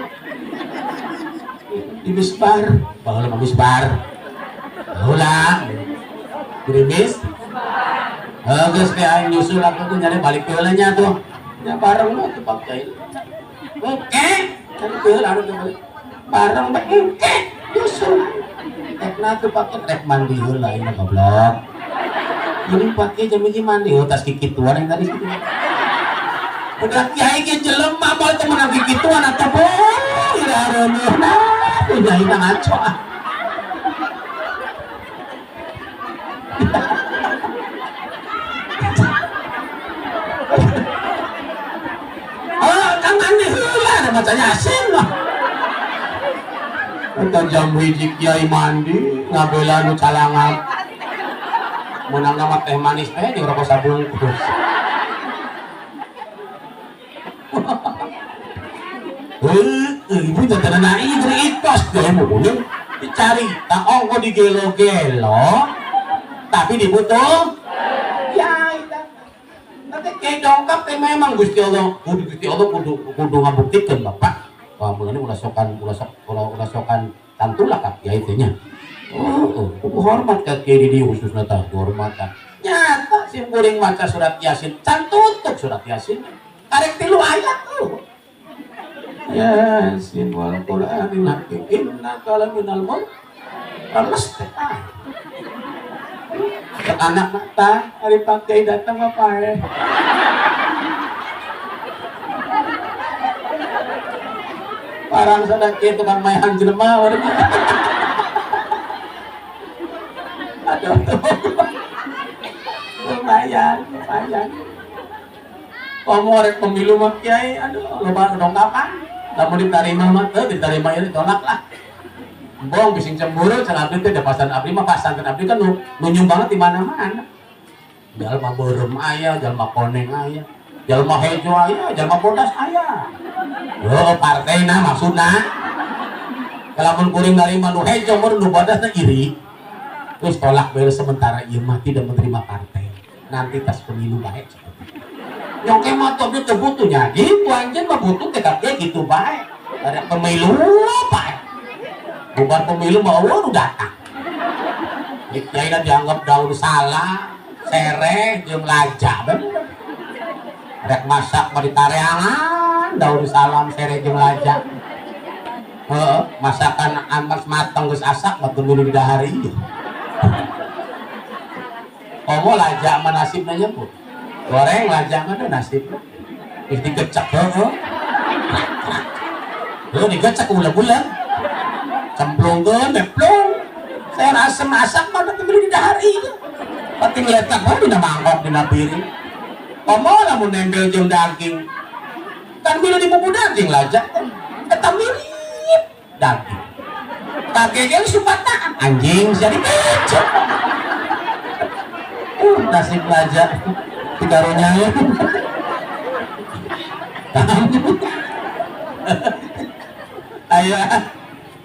di misbar kalau mah misbar ulah di misbar geus teh aing nyusul aku tuh nyari balik heula nya tuh nya bareng mah teu Pak Kiai oke kan heula anu teh balik bareng bae oke nyusul ekna teu pake rek mandi heula ieu goblok ini pake jam hiji mandi tas kikituan yang tadi situ udah Kiai ge jelema bae teh meunang kikituan atuh boh irareunna udah ina ngaco kan mandi heula ada baca Yasin lah eta jam hiji Kiai mandi ngabela nu calangan menang nama teh manis teh di rokok sabungkus ibu teh na ikhlas deh mungkin dicari tak ongko di gelo-gelo tapi dibutuh ya nanti kayak dongkap teh memang Gusti Allah kudu ngabuktikan Bapak wah mulane ulah sokan tantulah ka kiai teh nya hormat ka kiai di khususna tah hormatan nyata sim kuring maca surat Yasin can tutup surat Yasin karek 3 ayat tuh Yasin wal Qur'anil hakim innaka laminal mursalin anak mata hari pakai datang apa ya parang sadaki tukang mayan jelema aduh lumayan kamu rek pemilu mah kiai aduh loba dongkapan lamun diterima mah teu diterima ya ditolak lah bong bising cemburu can abdi teh da pasan abdi mah pasantren abdi kan nu nyumbang di mana-mana jalma beureum aya jalma koneng aya jalma hejo aya jalma bodas aya yo partaina maksudna kalamun kuring narima nu hejo mun nu bodas teh iri terus tolak beres sementara ieu mah tidak menerima partai nanti tas pemilu baik nyongke mah tuh dia butuhnya gitu anjir mah butuh tekadnya gitu baik ada pemilu baik bukan pemilu mah udah datang nyai dianggap daun salah sereh jeung laja rek masak mah ditareangan daun salam sereh jeung laja masakan amas mateng geus asak mah pemilu di dahari komo laja mah nasibna nya Bu goreng lajang ada nasib terus digecek digecek ulang-ulang cemplungkeun neplung saya rasa masak mah teu beli di dahari pati ngeletak mah dina mangkok dina piring komo lamun nempel jeung daging kan milu dibubu daging lajang eta mirip daging kagege supataan anjing jadi becek nasib lajang tigaronya ya ayo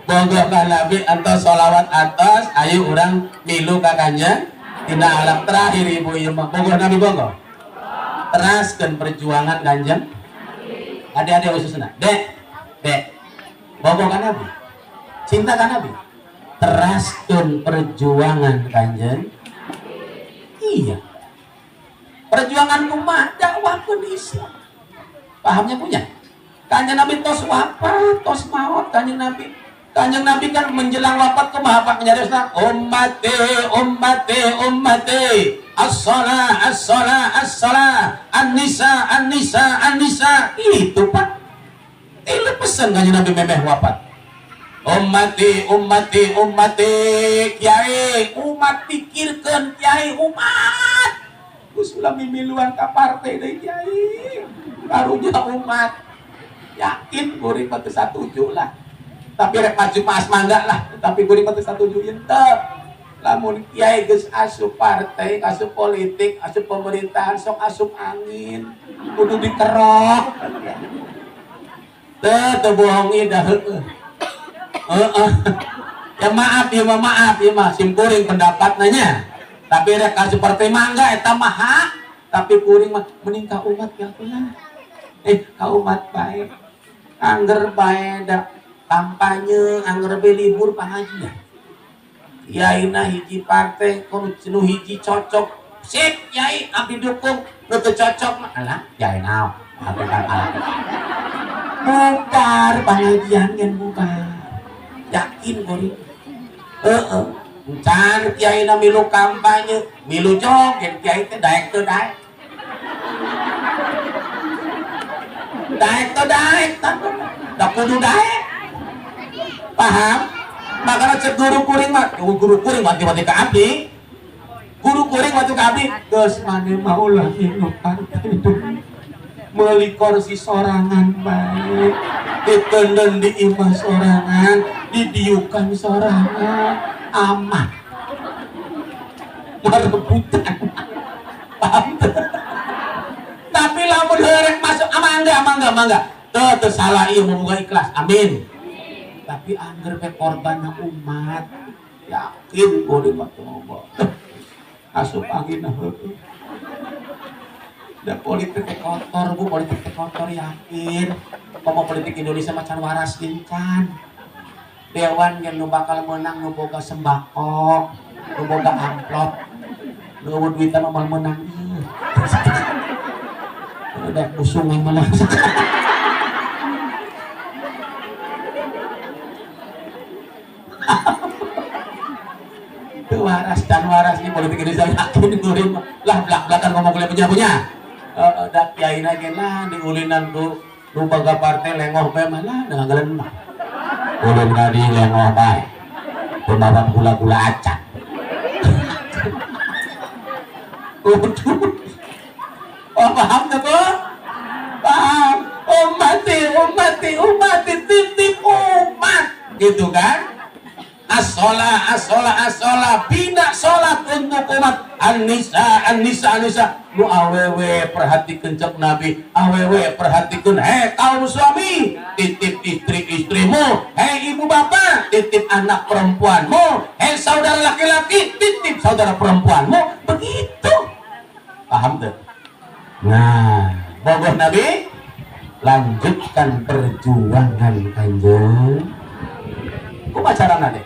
bogo ka nabi antos sholawat atas ayo urang milu ka kanjeng tina alam terakhir ibu ieu mah bogo nabi bogo teraskeun perjuangan kanjeng adik-adik khususna dek bogo ka nabi cinta ka nabi teraskeun perjuangan kanjeng iya perjuangan umat dakwahkeun Islam pahamnya punya kanjeng Nabi tos wafat tos maut kanjeng Nabi kan menjelang wafat kumaha Pak nyariosna ummati as-shalah an-nisa itu Pak itu pesan kanjeng Nabi memeh wafat ummati kiai umat pikirkeun kiai umat usulah mimiluan ka partai deui kiai karunya umat yakin kuring mah teu satuju lah tapi rek maju mas mangga lah tapi kuring mah teu satuju teu lamun kiai geus asup partai asup politik asup pemerintahan sok asup angin kudu dikerok teu bohongi dah ya maaf sim kuring pendapat nanya tapi rek asup partai mangga eta mah hak tapi kuring mah mending ka umat ya pula ka umat bae angger bae da kampanye angger bae libur pengajian yaina hiji partai nu hiji cocok sip yai abdi dukung nu teu cocok mah alah yai naon abdi kan bubar pengajian kan bubar yakin kuring can kiai na milu kampanye milu joget kiai teh daek teu daek tak kudu daek paham makanya cek guru kuring mah mati ka abdi guru kuring mati ka abdi geus mane mah ulah inu partai meuli kursi sorangan bae diteundeun di imah sorangan didiukan sorangan aman merebutan paham tapi lamun heurek masuk mangga teu salah ieu muga ikhlas amin tapi angger pe korbanna umat yakin kudu mah asup angin heueuh da politik kotor Bu politik kotor yakin pokok politik Indonesia macan waras can dewan yang nu bakal menang nu boga sembako nu boga amplop nu duitna mah menang udah busung yang menang itu waras nih politik Indonesia yakin kuring lah belak-belakan ngomong punya dak kiai na ge lah diulinan ku nu boga partai lengoh bae mah lah ngagalen mah ulun ngadi lengoh bae pemawan gula-gula acak Waduh. Oh, paham tuh kok? Paham. Umat, titip umat. Gitu kan? Asola, bina sholat untuk umat. Anisa. Lu awewe perhatikan cek Nabi, awewe perhatikan, kaum suami, titip istrimu, ibu bapak, titip anak perempuanmu, saudara laki-laki, titip saudara perempuanmu. Begitu. Paham tuh? Nah, bogoh Nabi, lanjutkan perjuangan kanjeng. Kumaha carana deh?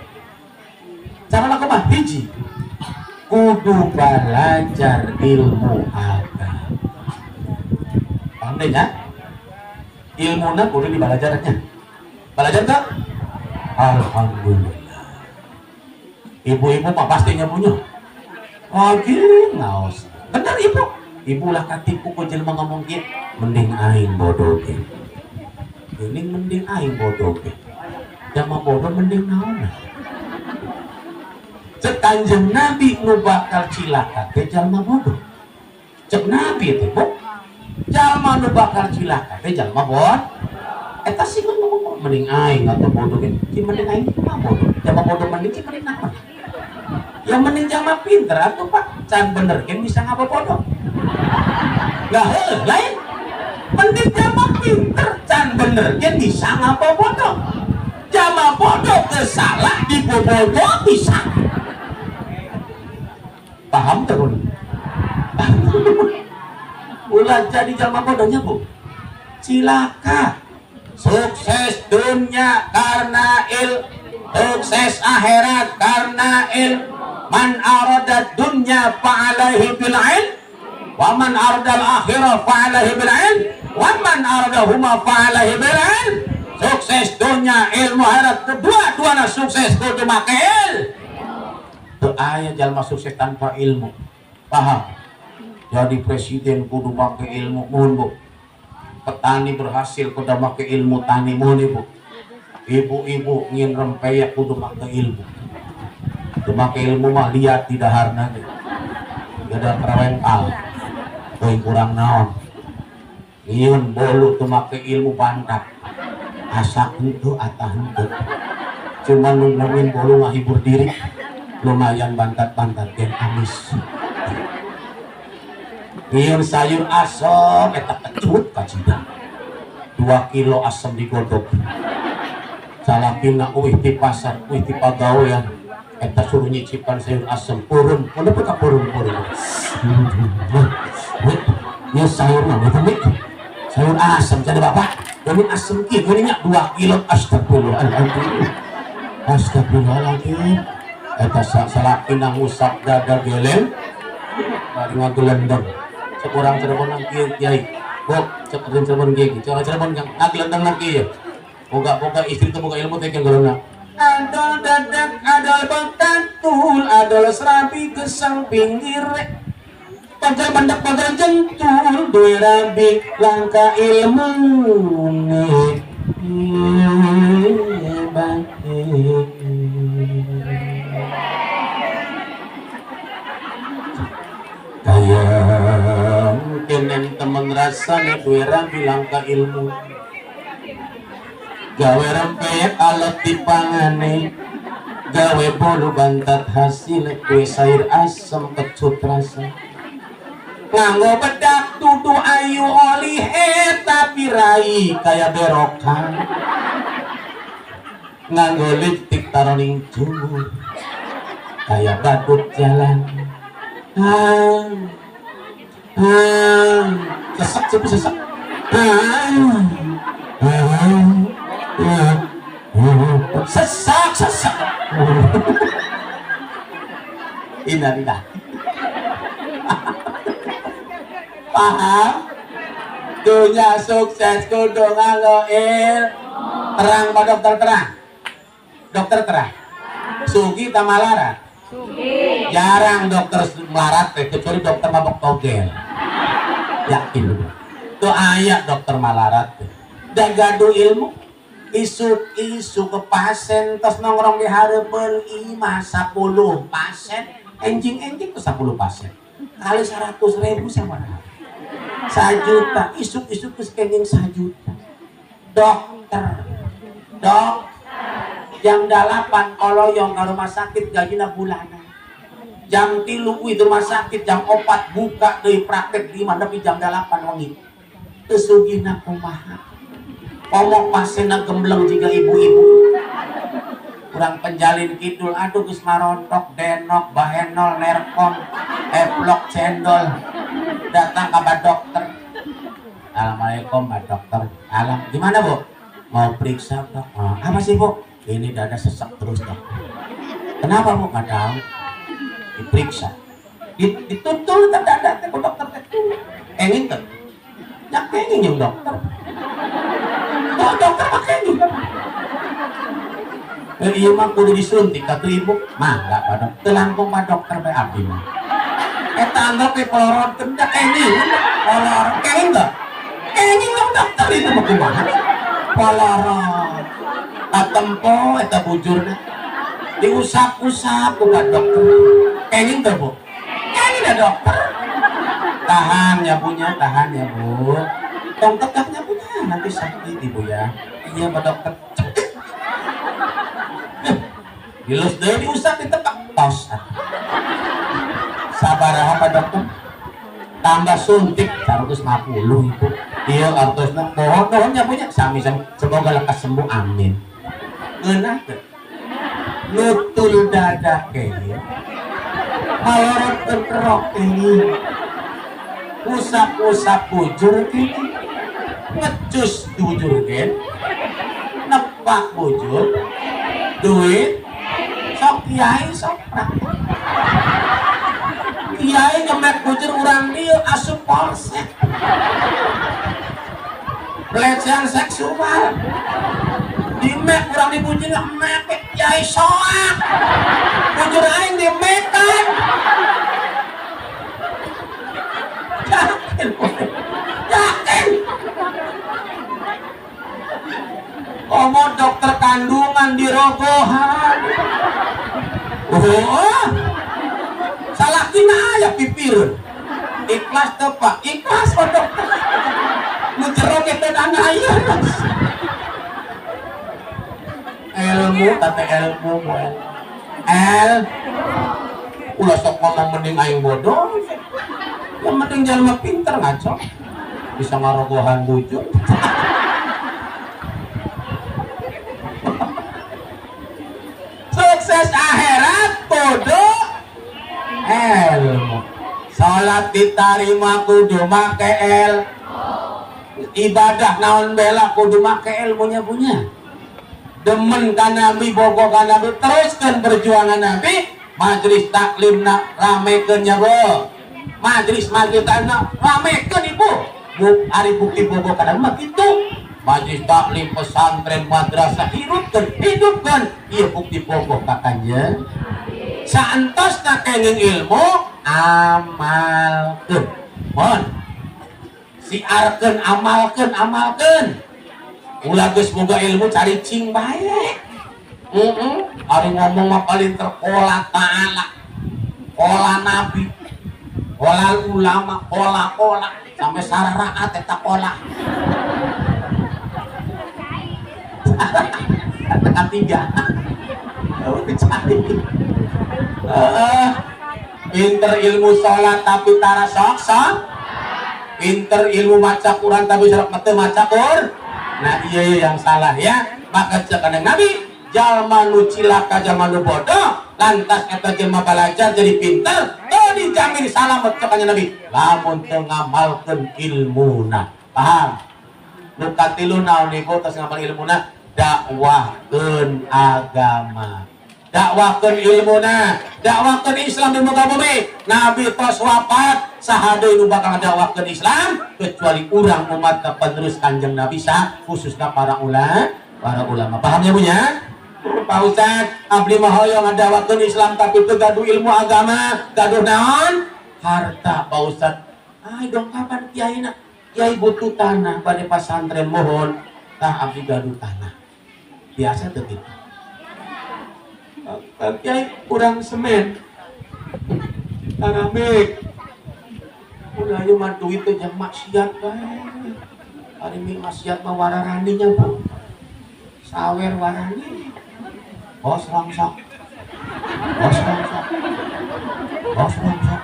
Carana kumaha? Hiji, kudu belajar ilmu agama. Paham deh ya? Ilmuna kudu dibalajarnya. Belajar tak? Alhamdulillah. Ibu-ibu mah pastinya punya. Lagi ngaos. Benar ibu. Ibu lah katipu ku jelema ngomong kieu, mending aing bodoh ge. Mending aing bodoh ge. Jama bodoh mending naon. Cek Kanjeng Nabi nu bakal cilaka teh jalma bodoh. Cek Nabi teh bu, jalma nu bakal cilaka teh jalma bodoh. Eta sih ngomong mending aing atau bodoh ge. Ci mending aing mah bodoh. Jalma bodoh mending ci mending naon. Yang mending jalma pinter atuh Pak. Can bener kan bisa ngapa bodoh. Lah lain. Mending jalma pinter can bener kan bisa ngapa bodoh. Jalma bodoh kesalah dibodoh bisa. Paham terus? Ulah jadi jalma bodohnya bu, cilaka. Sukses dunia karena sukses akhirat karena man arada dunya fa'alaihi bil ilm wa man arada al akhirah fa'alaihi bil ilm wa man arada huma fa'alaihi bil ilm. Sukses dunia ilmu akhirat kedua-duanya sukses kudu make ilmu. Teu aya jalma sukses tanpa ilmu. Paham? Jadi presiden kudu make ilmu mun bu. Petani berhasil kudu make ilmu tani mun ibu. Ibu-ibu ngin rempeyek kudu make ilmu. Teu make ilmu mah lihat di daharna ge. Gada kerewengkal. Teuing kurang naon. Nyieun bolu teu make ilmu bantak. Asa henteu atah henteu. Cuma nungguin bolu ngahibur diri. Lumayan bantat-bantat gen amis. Nyieun sayur asem eta kecut ka Cina. 2 kilo asem digodok. Salakina uih di pasar, uih di pagawean. Eta suruh nyicipan sayur asem purun. Mana peka purun. Ini sayur mana tadi? Sayur asem jadi bapak. Ini asem kieu ini 2 kilo. Astagfirullahaladzim. Astagfirullahaladzim. Eta salakina ngusap dada gelem. Bari ngagelendeng. Sekurang Cirebon nang kieu Kiai. Kok cepetin Cirebon kieu. Coba Cirebon yang ngagelendeng nang kieu. Boga istri teu boga ilmu teh yang geuleuhna. Adol dadak, adol betatul, adol serabi gesang pinggir. Pagar bandak pagar jentul, duwe rabi langka ilmu nih. Kaya mungkin temen rasanya duwe rabi langka ilmu. Gawe rempeyek alat dipangane, gawe bolu bantat hasil kue sayur asem kecut rasa. Nganggo bedak dudu ayu oli tapi rai kaya berokan. Nganggo lipstik taroning jumur kaya badut jalan. Sesak. Sesak. Innalillah. Paham? Dunia sukses kudu nganggo terang pak dokter terang. Dokter terang. Sugi ta malarat? Sugi. Jarang dokter melarat kecuali dokter mabok togel. Yakin lu. Tuh aya dokter malarat. Dan gaduh ilmu isu ke pasien tos nongkrong di hareupeun imah 10 pasien enjing ke 10 pasien kali 100.000 sama 1 juta isuk-isuk ke skenging 1 juta. Dokter jam 8 kalau yang ke rumah sakit gajinya bulanan, jam 3 itu rumah sakit, jam 4 buka dari praktek di mana tapi jam 8 wangi kesugina kumaha omong pasena gembleng jika ibu-ibu kurang penjalin kidul aduh geus marontok denok bahenol nerkom eplok cendol datang ke dokter. Assalamualaikum Pak Dokter. Alam gimana Bu? Mau periksa Dok. Apa sih Bu? Ini dada sesak terus Dok. Kenapa Bu? Nggak tahu. Diperiksa ditutul dada ke dokter itu engin tuh nyak engin yang dokter dokter pakai ini iya mah kudu disuntik ke ibu mah nggak pada telangkung Pak Dokter Pak Abdi mah eta anggap ke pelorot kendak engin pelorot engin nggak engin yang dokter itu mah kumaha pelorot atempo eta bujurna diusap-usap ke Pak Dokter engin nggak Bu? Engin ya dokter tahan ya Bu tong tegaknya punya nanti sakit Ibu ya. Iya Pak Dokter dilus deh diusap ditekak tos sabar Pak Dokter tambah suntik 150 itu iya artosna pohon-pohonnya punya sami-sami semoga lekas sembuh amin ngeunah teh nutul dada kayaknya malorot kenterok kayaknya usap-usap bujur kayaknya ngecus bujur kan nepak bujur duit sok kiai sok praktek kiai ngemek bujur urang dia asup polsek pelecehan seksual di mek urang dibujur ngemek kiai soak bujur aing di mekan yakin omong dokter kandungan di rogohan salah kina ya pipir ikhlas tepak ikhlas Pak Dokter mencerok itu dana aja ilmu tapi ilmu ulah sok ngomong mending aing bodoh yang penting jalma pinter ngaco bisa ngarogohan bujur sukses akhirat bodoh ilmu salat diterima kudu make ibadah naon bela kudu make ilmunya punya demen ka Nabi bogo ka Nabi teruskan perjuangan Nabi majelis taklimna ramekeun nya bro majelis taklimna ramekeun ibu hari bukti bogo ka Nabi mah kitu majelis taklim pesantren madrasah hidupkan ieu bukti bogo ka Kanjeng saentosna kenging ilmu amalkeun mohon siarkeun amalkeun ulah geus boga ilmu cari cing bae ari ngomong mah paling terkola ta'ala kola nabi kola ulama kola sampai sararaat eta kola kata tiga pinter ilmu sholat tapi tara sok pinter ilmu maca Quran tapi sareng mete maca Quran nah iya yang salah ya maka cekana Nabi jalma nu cilaka jalma nu bodoh lantas eta jelema balajar jadi pinter teu dijamin salamet cekana Nabi lamun teu ngamalkeun ilmuna paham nu katilu naon ibu tos ngamal ilmuna dakwahkeun agama dakwahkeun ilmuna dakwahkeun Islam di muka bumi Nabi tos wafat sahadeui nu bakal dakwahkeun Islam kecuali urang umat penerus Kanjeng Nabi khususnya para ulama pahamnya punya Pak Ustaz abdi mah hoyong ngadawakeun Islam tapi teu gaduh ilmu agama gaduh naon harta Pak Ustaz dong kapan kiaina kiai butuh tanah bade pasantren mohon tah abdi gaduh tanah biasa teu kitu kiai kurang semen tanah mik ulah ieu mah duit teh jeung maksiat bae. Ari mi maksiat mah wararaninya Bu. Sawer warani. Bos rongsok. Bos rongsok. Bos rongsok.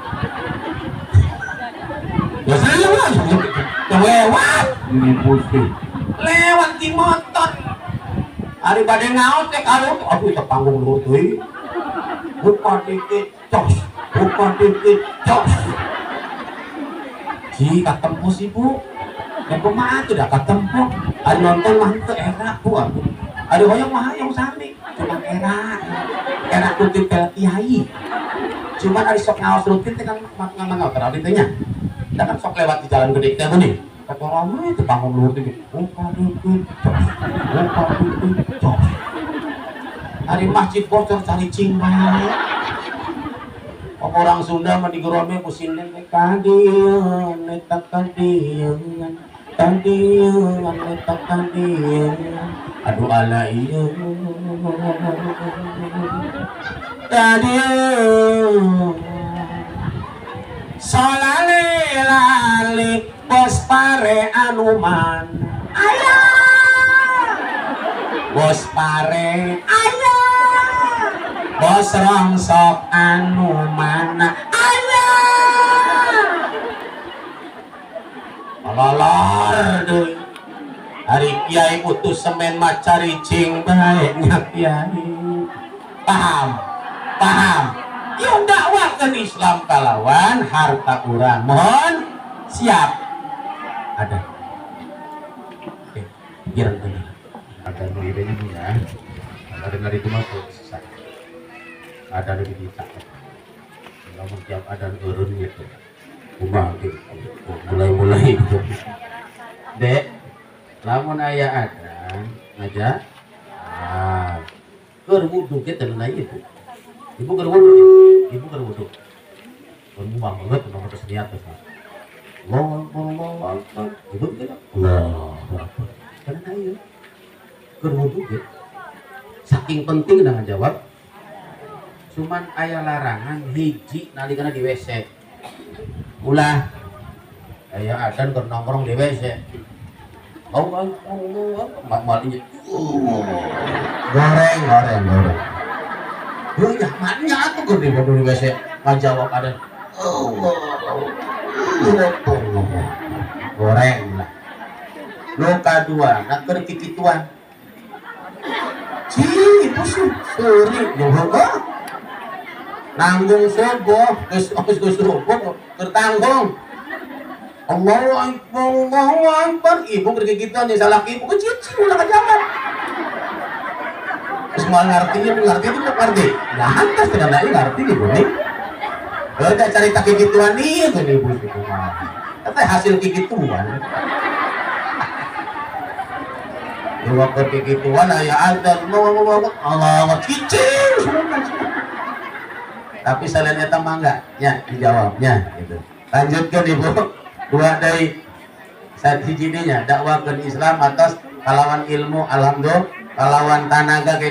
Ya saya langsung lewat. Ini pusing. Lewat di motor. Ari bade ngaos teh kalau aduh teh panggung luhur teuing. Bukan dikit cos. Bukan dikit cos. Si katempo sih Bu. Ya kumaha tuh dah katempo. Ari nonton mah teu era Bu. Ari hoyong mah hayong sami. Cuma era kutip kiai. Cuman ari sok ngaos rutin teh kan ngaos terus teh nya. Da kan sok lewat di jalan gede teh nih. Kata ramai teh panggung luhur teh. Bukan dikit cos. Bukan dikit cos. Ari masjid bocor cari cing bae. Orang Sunda mah digerone ku sinden teh kadieun eta kadieun kadieun eta kadieun aduh ala ieu kadieun solale lali bos pare anuman aya bos pare aya bos rongsok anu mana aya malolor deui hari kiai putus semen mah cari cing bae nya kiai paham paham yuk dakwakeun Islam kalawan harta urang mohon siap ada oke pikiran bener ada nuirenya punya ada dari itu mah ada lebih kita namun tiap ada urun gitu rumah gitu mulai gitu dek lamun aya ada aja keur wudu kita nanya itu ibu keur wudu kamu banget nomor tersedia tuh Allah ibu kita Allah karena ayo keur wudu gitu saking penting dengan jawab cuman aya larangan hiji nalikana di WC ulah aya adan keur nongkrong di WC Allah malinya goreng yo ya manya atuh keur di WC ngajawab adan Allah goreng lah nu kadua nak keur kikituan itu sih suri yo nanggung sogoh geus sogoh tertanggung Allahu Akbar ibu kerja kita nih salah ibu kecil udah kejaman terus mau ngerti itu nah hantas tidak ngerti ibu nih udah cari tak gituan nih ibu itu tapi hasil gituan waktu gituan ya ada Allah kecil tapi selain eta mah enggak ya dijawabnya gitu lanjutkan ibu dua dari saat hijinya dakwakeun Islam atas kalawan ilmu alhamdulillah kalawan tanaga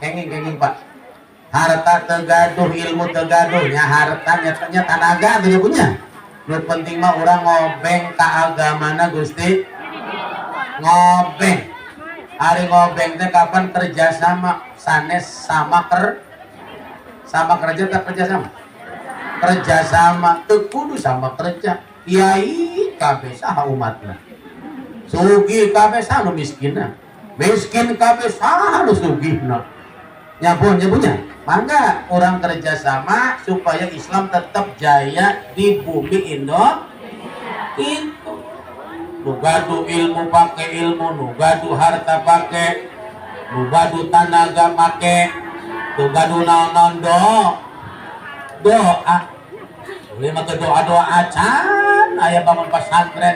kenging Pak harta tergaduh ilmu tergaduh nya harta nyatanya tanaga teu punya nu penting mah urang ngobeng ka agamana Gusti ngobeng ari ngobeng teh kapan kerjasama sanes sama kerja tak kerjasama teu kudu sama kerja kiai kabeh saha umatna sugih kabeh saha nu miskinna miskin kabeh saha nu sugihna nyabunya mangga orang kerjasama supaya Islam tetap jaya di bumi Indo itu nu gaduh ilmu pakai ilmu nu gaduh harta pakai nu gaduh tanaga make nu gaduh naon doa boleh mah doa acan aya bangun pesantren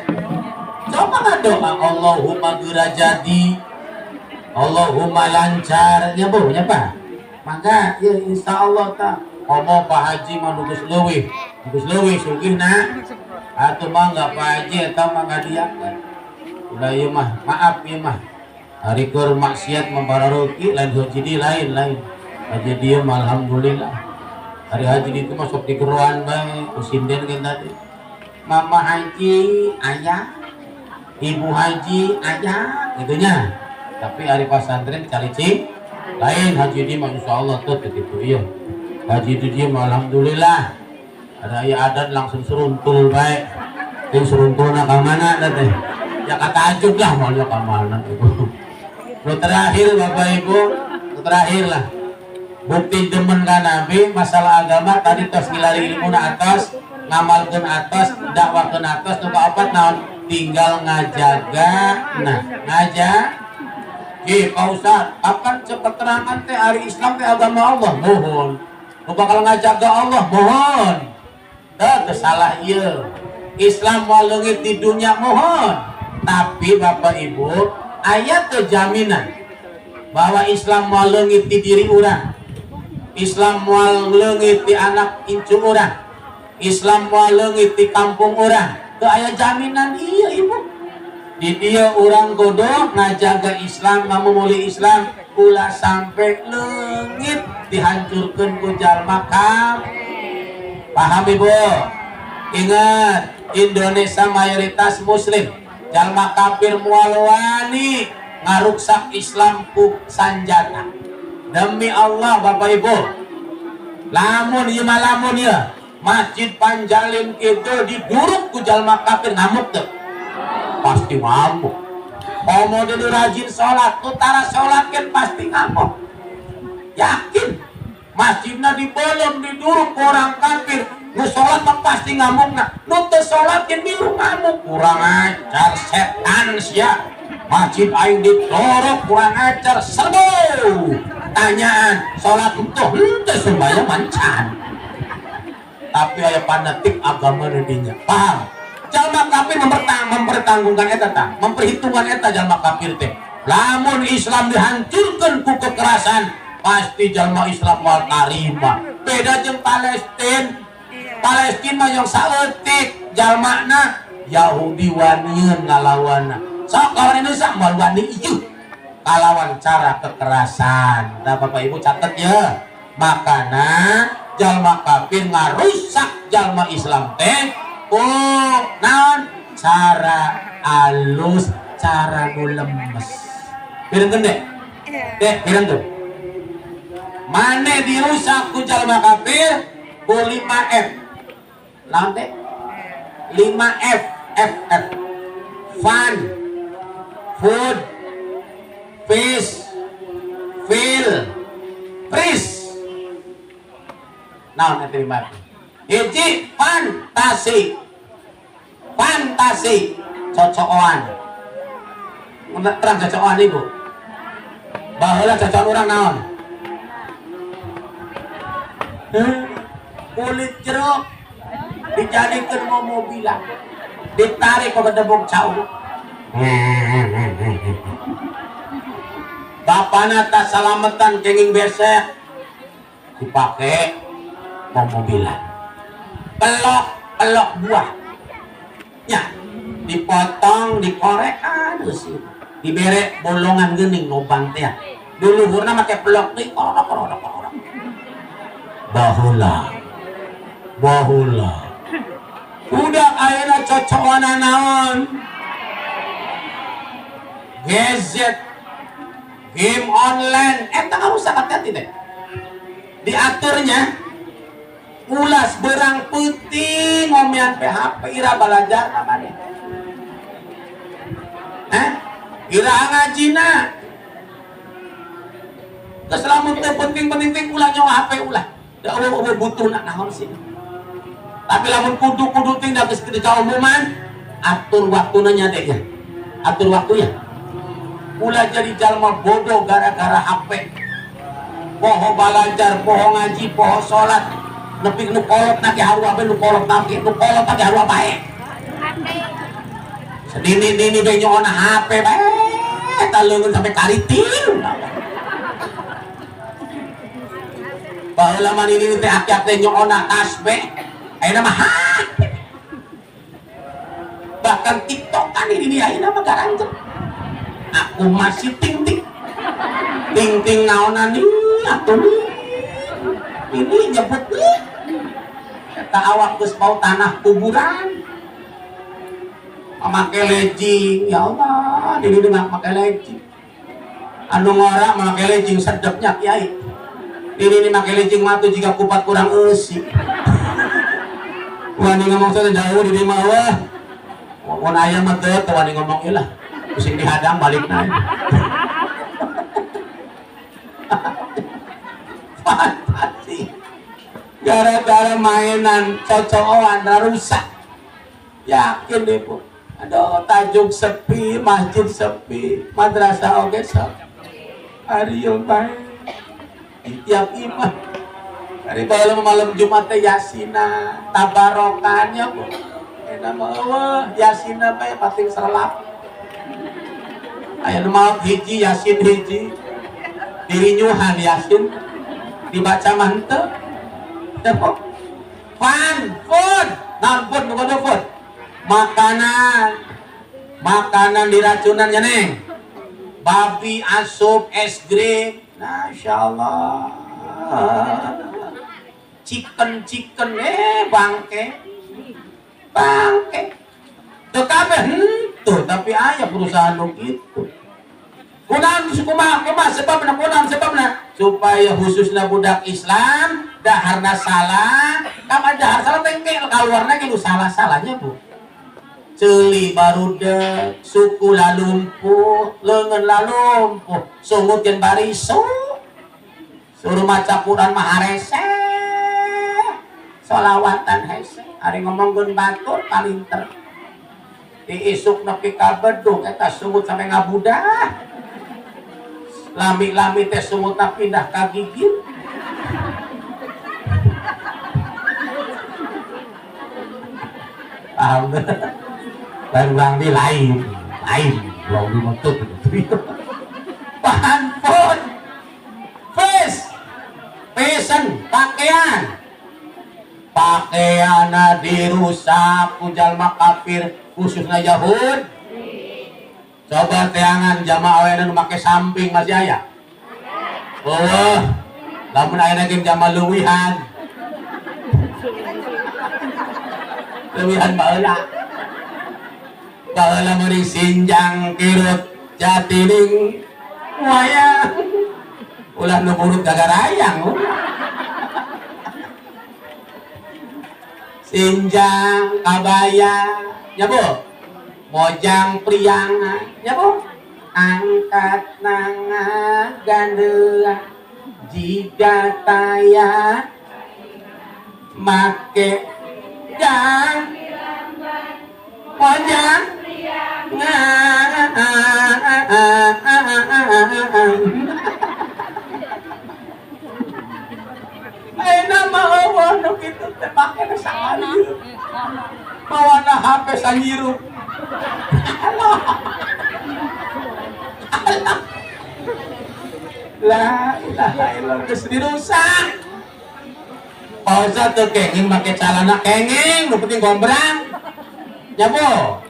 coba ngadoa Allahumma gerajadi Allahumma lancar ya Bu nya Pak mangga ya insyaallah ta ngomong Pak Haji mah nugus leuwih sugihna atuh mangga Pak Haji eta mah ngadiakeun ulah ieu mah maaf ieu mah hari keur maksiat membararuki lain hiji lain aja dia alhamdulillah hari haji itu masuk di keruan bae ku sinden kan tadi mama haji ayah, ibu haji ayah gitunya. Tapi hari pesantren cari cing lain haji di mah insya Allah tuh gitu iya. Haji itu dia alhamdulillah ada ya adat langsung seruntul baik. Yang seruntul nak mana ada teh? Ya kata ajuk lah mau ke mana itu. Lo terakhir Bapak Ibu, terakhir lah. Bukti demen ka Nabi masalah agama tadi tos ngilari ilmu na atas, ngamalkeun atas, dakwakeun atas, nu kaopat naon? Tinggal ngajaga. Nah, Pak Ustaz, kapan keterangan teh hari Islam teh agama Allah? Mohon. Nu bakal ngajaga Allah, mohon. Teu salah ieu. Islam moal leungit di dunia mohon. Tapi Bapak Ibu, aya teu jaminan bahwa Islam moal leungit di diri urang. Islam moal leungit di anak incu urang. Islam moal leungit di kampung urang. Teu aya jaminan ieu Ibu. Di dia orang godok ngajaga Islam, ngamumuli Islam, ulah sampai leungit dihancurkan ku jalma kafir. Paham Ibu? Ingat, Indonesia mayoritas muslim. Jalma kafir moal wani ngaruksak Islam ku sanjata. Demi Allah Bapak Ibu, lamun ieu mah lamun ieu Masjid Panjalin itu diduruk ku jalma kafir ngamuk teu? Pasti ngamuk. Mau dulu rajin sholat, utara sholat kan pasti ngamuk. Yakin masjidnya dibelem diduruk orang kafir, nu sholat mah pasti ngamuk. Nah nu teu sholat kan milu ngamuk. Kurang ajar setan sia. Masjid aing didorok kurang ajar serbu. Tanyaan sholat untuk henteu sembahyang mancan. Tapi aya fanatik agama dinya. Paham? Jalma kafir mempertanggungkan eta tah, memperhitungkan eta jalma kafir teh. Lamun Islam dihancurkan ku kekerasan, pasti jalma Islam moal tarima. Beda jeung Palestina. Palestina yang saeutik jalmana Yahudi wanian ngalawanna. Sok lawan Indonesia moal wani ieu. Kalawan cara kekerasan. Nah Bapak Ibu catet ya. Makana jalma kafir ngarusak jalma Islam teh. Oh, naon cara alus, cara nu lemes. Pirengkeun deh. Pirengkeun. Mane dirusak ku jalma kafir ku 5F. Naon teh? 5F. FF. Fun, food, fish, feel, freeze. Naon eta 5F? Hiji fantasi, cocokan. Terang cocokan Ibu. Baheula cocokan urang naon? Kulit jeruk dijadikeun mobilan, ditarik ke gedebuk cau. Bapana tak salametan kenging besek dipake mobilan. Pelok buah ya dipotong dikorek sih dibere bolongan geuning lobang teh dulu luhurna make pelok teh korok bahula udah ayeuna cocokan naon gadget game online eta ngarusak hati-hati teh diaturnya ulas berang putih ngomian PHP ira balajar namanya ira ngajina terus lamun teu penting ulah nyawa HP ulah da Allah butuh nak naon sih tapi lamun kudu ting da geus keumuman atur waktuna nya deh ya atur waktunya ulah jadi jalma bodoh gara-gara HP poho balajar poho ngaji poho salat nepi nu kolot na ke harua be nu kolot na ke harua bae. Sedini be nyoona HP bae eta leungeun sampai kariting. Baheula mah ini teh aki-aki teh nyoona tas be. Ayeuna mah bahkan TikTok kan ini ayeuna mah garanjep. Aku masih ting naonan nih atuh ini nyebut nih. Kita awak geus bau tanah kuburan Make legging, ya Allah, ini dengan pakai legging. Anu ngora make legging sedepnya kiai. Ini make legging matu jika kupat kurang eusi. Wani ngomong saya jauh di mah wah. Mun aya mah teu wani ngomong ieu lah. Pusing dihadang balik naik. Fantasi. Gara-gara mainan cocokan rusak. Yakin deh Bu. Aduh, tajuk sepi, masjid sepi, madrasah oge sepi. Ariyo bae. Tiap imam. Dari malam Jumat teh yasina, tabarokannya Bu. Enak mah yasina bae pating serelap. Aya nu maot hiji yasin hiji. Dirinyuhan yasin dibaca mantep. Tepok. Food. Naon food nu kudu food? Makanan diracunan ya Neng. Babi asup es krim. Masya Allah. Chicken bangke. Tuh kabeh tuh tapi aya perusahaan nu kitu. Kumaha sebabna supaya khususnya budak Islam daharna salah, kamar dahar salah tengkel kaluarna kitu salah-salahnya Bu. Ceuli barudak, suku lalumpuh, leungeun lalumpuh, sungut jeung barisu. Suruh maca Quran mah harese. Sholawatan hese, ari ngomongkeun batur palinter. Diisuk nepi ka bedung eta sungut sampe ngabudah. Lami-lami teh sungutna pindah ka gigir. Paham Bang di lain belum dibentuk bahan pun fashion pakaian dirusak ku jalma kafir khususnya Yahud. Coba teangan jamaah aweuna nu make samping masih aya. Oh, lamun aya ge jamaah leuwihan. Leuwihan baheula. Baheula meuri sinjang kirut jatining wayang. Ulah nu burut gagarayang. Sinjang kabaya, nya Bu. Mojang priangan, ya Bu. Angkat nanga gandela jika taya make jang mojang ayeuna mah eueuh nu kitu teh make sakali bawana HP sanyirup. La ilaha illallah geus dirusak. Pausa teu kenging make calana kenging, nu penting gombrang. Nya Bu.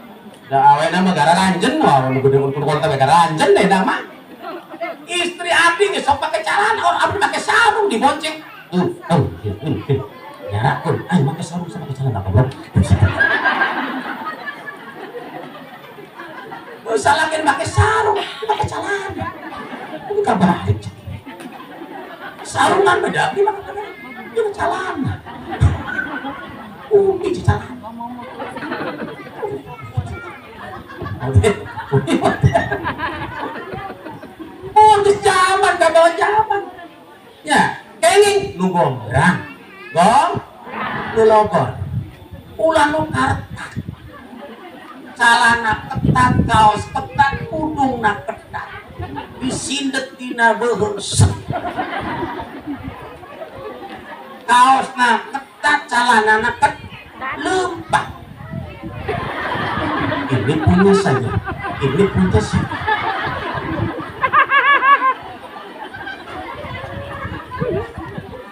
Da awena mah gara ranjeun mah nu gede ukur teh gara ranjeun deh da mah. Istri abdi geus sok pake calana, orang abdi make sarung dibonceng. Nyarakun, ayo make sarung sama pake calana goblok. Salah kan pakai sarung, pakai celana. Ini kabalik. Sarungan beda, ini pakai celana. Umi di celana. Oh, di zaman, gak bawa zaman. Ya, kenging nu gombrang, nu logor, ulah nu kartak. Calana ketat, kaos ketat, kudungna ketat, disindet dina beuheung. Kaosna ketat, calanana ketat, lempah. Ini punya saya, ini punya saya.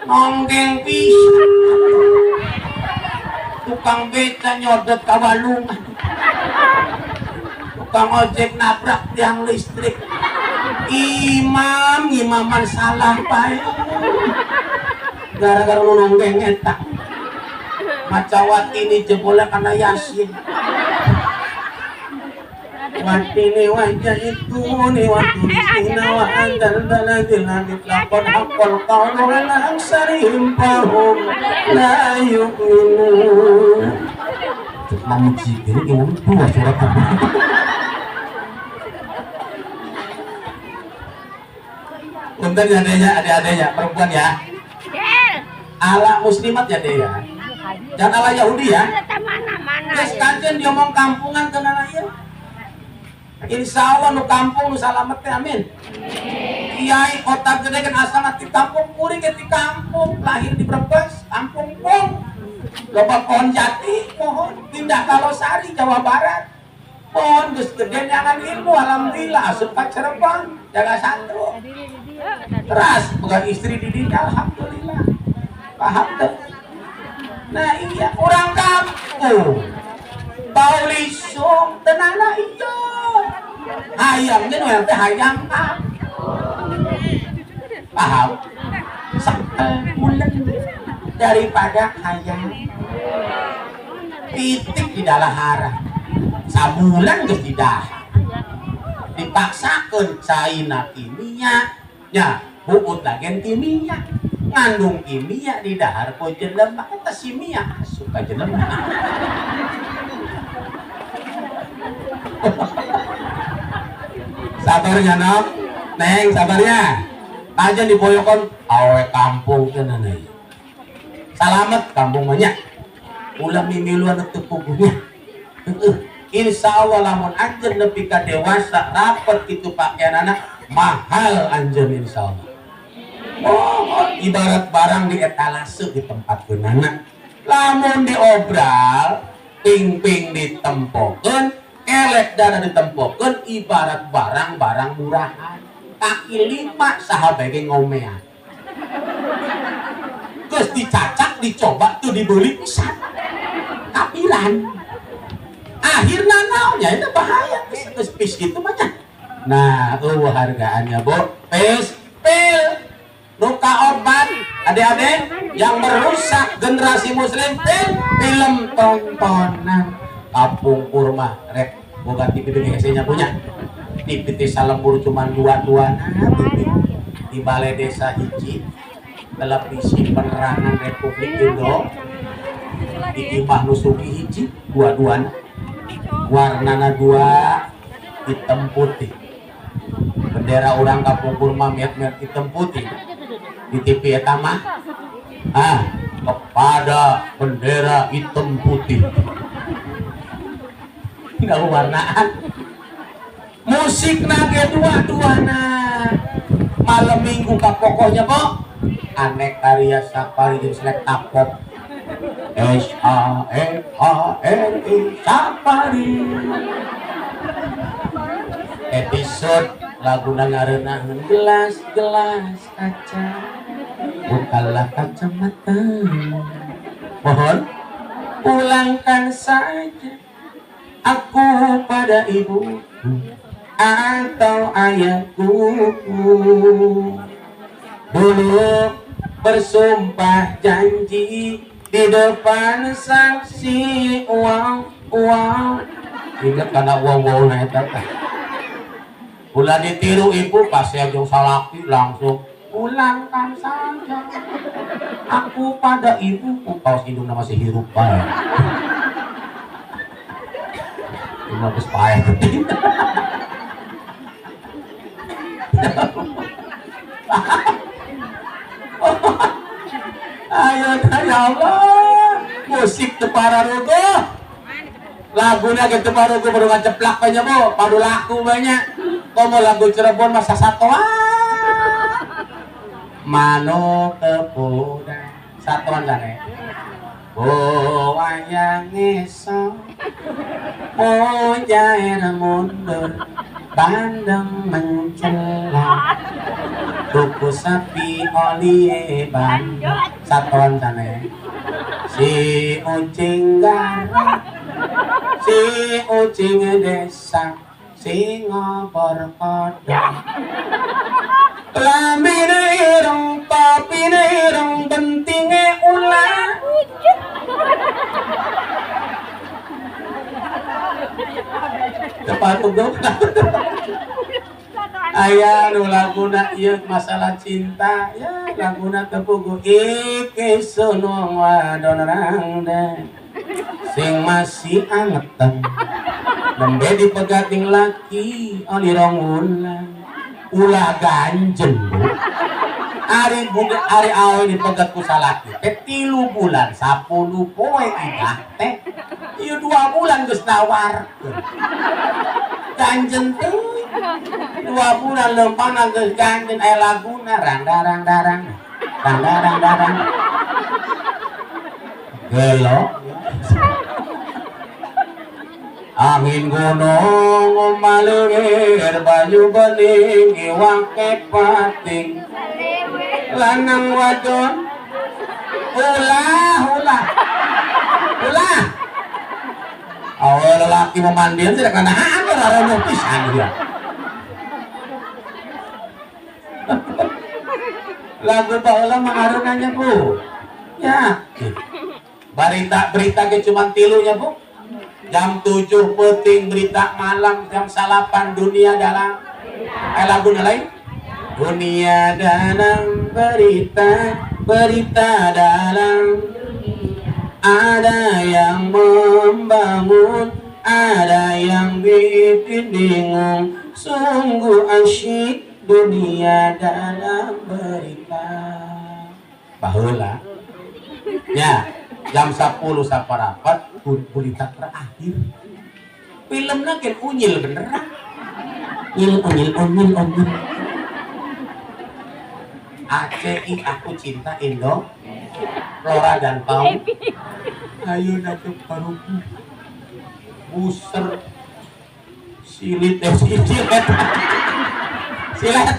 Nonggeng pisan, tukang beca nyodot kawalungan. Tukang ojek nabrak tiang listrik. Imaman salah bae. Gara-gara nu nonggeng eta. Macawat ini jebolnya karena Yasin. Watini wajah itu ni waktu disina wa antal daladil langit lakon hakol kaulu ala aksarihim pahum la yu'minu. Namun sikir ini dua surat apa? Punten ya adanya, adik-adiknya perempuan ya. Ala muslimat ya deh ya. Jangan ala Yahudi ya. Terus kajian diomong kampungan ke nalaya. Insya Allah nu kampung nu salamet teh amin. Kiai kota gede kan asal di kampung kuring di kampung lahir di Brebes kampung Pung. Loba pohon jati pohon pindah ke Losari Jawa Barat. Pohon geus gede nyangan ilmu alhamdulillah asup ka Cirebon jaga santru. Teras bukan istri didinya alhamdulillah. Paham tuh. Nah iya orang kampung. Paulisung tenana iya. Hayamnya nu teh hayam paham? Mulen daripada hayam titik di dalahara sabulan geus di dahar dipaksakeun caina kimia nya buut lagen kimia ngandung kimia di dahar ku jelema eta simia asup ka jelema. Sabarnya nok, neng sabarnya. Aja diboyokon awe kampung tenan euy. Salamet kampung banyak. Ulah mimiluan teu puguhnya. Insya Allah lamun anjeun nepi ka dewasa rapet kitu pakaianana mahal anjeun insya Allah. Oh, ibarat barang di etalase di tempat geunana. Lamun diobral, ping-ping ditempokeun elek dana ditempokeun ibarat barang-barang murahan kaki lima sahabege ngomean terus dicacak dicoba tuh dibeli pisan kapilan akhirnya naonnya itu bahaya terus pis gitu banyak. Nah hargaannya bu pil luka obat adik-adik yang merusak generasi muslim film tontonan kampung kurma rek boga TV nya punya TV Salembur cuman dua-dua di balai desa hiji televisi penerangan Republik Indo di Imah Nusuki hiji dua-duana warnana dua hitam putih bendera orang kampung kurma miat-miat hitam putih di TV eta mah kepada bendera hitam putih nggak warnaan musik nage dua-duana malam minggu ke pokoknya po aneh karya safari jeung selek tapop SAFARI safari episode lagu ngarenaheun gelas-gelas kaca bukalah kacamata mohon pulangkan saja aku pada ibuku atau ayahku dulu bersumpah janji di depan saksi uang ingat karena uang naik tata ulah ditiru ibu pasti aja salaki langsung pulangkan saja aku pada ibuku kaos hidungnya masih hirup baik cuma kesepayan ayo ya Allah musik tepararugo lagunya ke tepararugo baru ngaceplak banyak bu padu laku banyak komo lagu Cirebon masa satuan mano kepuda satuan sana oh wayang esok oh jair mundur bandeng mencela tuku sapi oli bandeng satuan sana si ucing garang si ucing desa si ngobor kodok lamine irung papine irung pentinge ulah Tepat tuh. Aya nu laguna ieu masalah cinta ya laguna teu puguh iki sunung wadon rangda sing masih angetan nembe dipegating laki oli rong wulan ulah ganjeng ari budak ari awe dipegat ku salaki teh 3 bulan 10 poe idah teh ieu 2 bulan geus nawarkeun ganjeng teh 2 bulan lempana geus ganjeng aya laguna rang darang darang gelo angin gunung maleureur baju bening iwang kepating lanang wadon ulah awe lelaki memandian tidak kana anggar arono pisan dia lagu baheula mangarunannya Bu ya berita ge cuma 3 nya Bu jam 7 penting berita malam jam 8 dunia dalam laguna lain dunia dalam berita dalam ada yang membangun ada yang bikin bingung sungguh asyik dunia dalam berita baheula ya jam 10 saparapat berita terakhir filmnya kan unyil beneran unyil ACI aku cinta Indo Flora dan Fauna ayo nanti paruku buser silit silet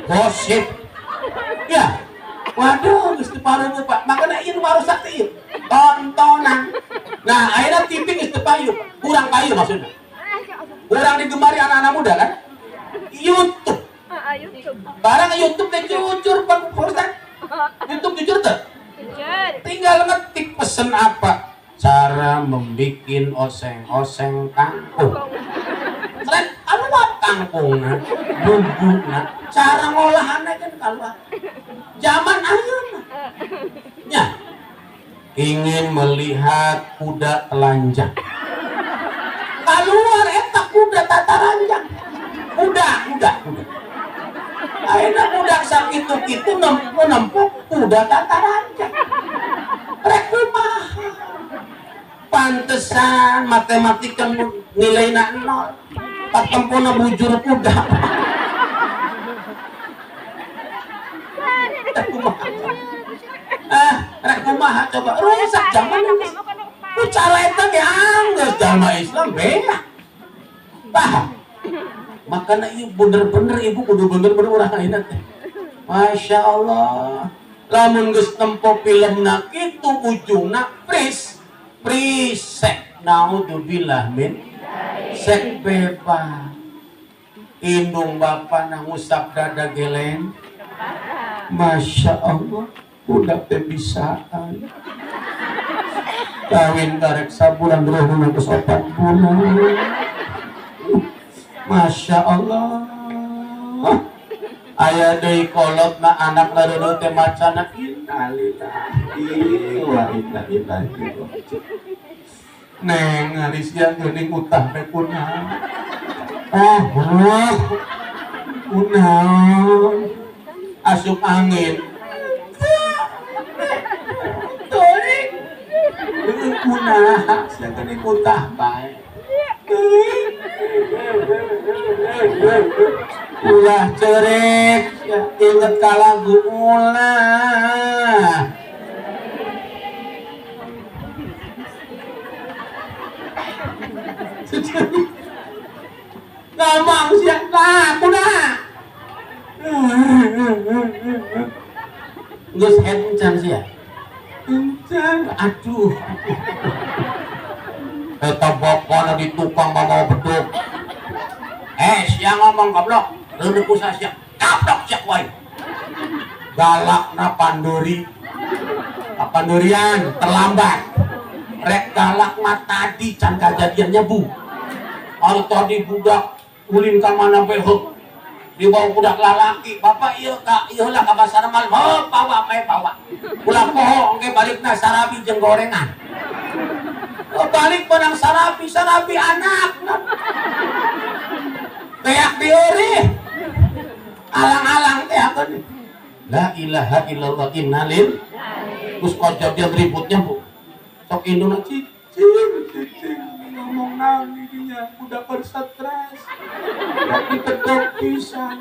gosip ya waduh geus teu pareung Pak makana ieu baru sakti tontonan nah akhirnya TV geus teu payu kurang payu maksudnya kurang digemari anak-anak muda kan YouTube barang YouTube teh jujur Pak Ustaz YouTube jujur teh tinggal ngetik pesen apa cara membikin oseng-oseng kangkung keren anu kangkungna bumbuna cara ngolahannya kan kalau zaman ayeuna nya ingin melihat kuda telanjang keluar eta kuda tataranjang kuda ayeuna kuda sakitu-kitu nempuh kuda tataranjang rek kumaha pantesan matematika nilainya 0 patempuna bujur kuda rek kumaha coba rusak zaman ini ku cara eta ge anggeus jalma Islam bea paham makanya ieu bener-bener ibu kudu bener-bener urang ayeuna teh Masya Allah lamun geus tempo filmna kitu ujungna prisek naudzubillah min sek bebas indung bapak na ngusap dada geleng Masya Allah udah pembisaan kawin karek sabulan rohuna geus 4 bulan Masya Allah aya deui kolotna anak lareuneu teh macana innalillahi wa inna ilaihi raji'un neng aris yang geuning utah teh kunaon kunaon asup angin teuing kunaha sia geuning utah bae ulah cerek inget ka lagu ulah ngomong siapa kunaha geus encan sia encan aduh eta bapana di tukang mau beduk sia ngomong goblok reuneuh ku sia goblok sia wae galakna pandori pandorian terlambat rek galak mah tadi can kejadiannya bu hari tadi budak ulin ka mana behek dibawa budak lalaki bapak iya kak iya lah kabasana malam oh bawa main bawa pulang pohon ke balikna sarabi jeung gorengan oh, balik penang sarabi anak kayak diuri alang-alang teh apa nih la ilaha illallah innalil terus kejadian ributnya bu sok induna cicing ngomong nang didinya udah berstres tapi kedok pisan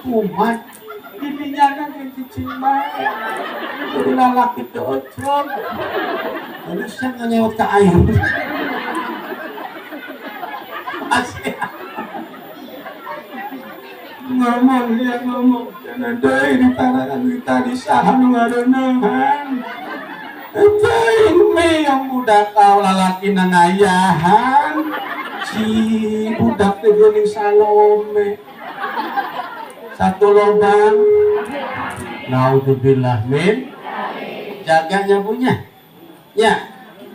umat didinya kan yang cicing baik jadi lalaki itu ojol terus saya nganyewat ke air asli ngomong karena doi di tangan kita di sahan ngarenahan ini yang budak kau lalaki nangayahan si budak tegeni Salome satu lubang naudzubillah min jaganya punya ya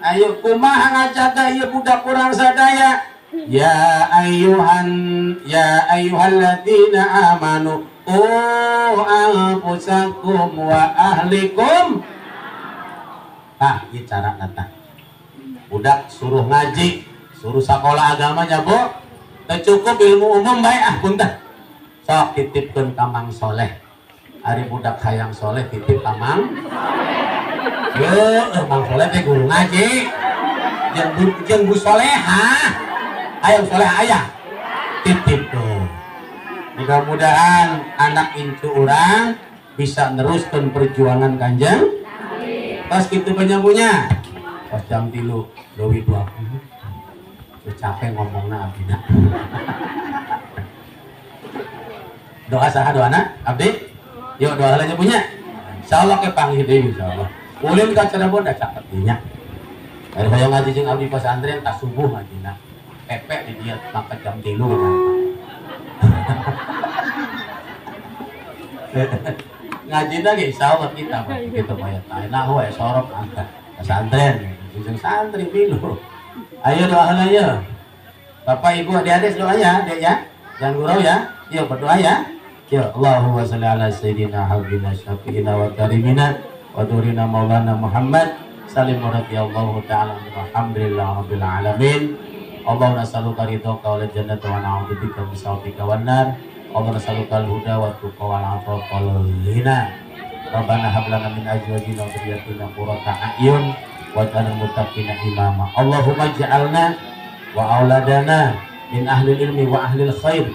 ayo kumaha ngajaga ieu budak kurang sadaya ya ayyuhalladzina amanu anfusakum wa ahlikum. Nah, ini cara nata. Budak suruh ngaji, suruh sekolah agamanya, Bu. Teu cukup ilmu umum bae ah punten. Sok titipkeun ka Mang Soleh. Ari budak hayang soleh titip ka Mang. Ye, Mang Soleh teh guru ngaji. Jeung Bu Soleha. Hayang soleh aya. Titip tuh. Mudah-mudahan anak incu urang bisa neruskeun perjuangan Kanjeng. Pas gitu penyambungnya pas jam 3 Dewi 20 capek ngomongna abdina doa saha doana abdi yuk doa halanya punya insyaallah ke panggil deui insyaallah ulin ka Cirebon da caket dinya dari hoyong ngaji jeung abdi pesantren tas subuh ngajina pepek di dia maka jam 3 ngaji lagi insyaallah kita bayar nah we sorok angkat pesantren jeung santri pilu ayo doa ya Bapak Ibu adik-adik doa ya Dek ya jangan gurau ya yuk berdoa ya yuk Allahumma shalli ala sayyidina habibina syafiina wa karimina wa durina maulana Muhammad salim radhiyallahu ta'ala alhamdulillah rabbil alamin Allahumma nas'aluka ridhaka wal jannata wa na'udzubika min sakhatika wan nar Allah nasalukal huda wa tuqa wal afafa wal ghina. Rabbana hab lana min azwajina wa dhurriyyatina qurrata a'yun waj'alna muttaqina imama. Allahumma ij'alna wa auladana min ahli ilmi wa ahli khair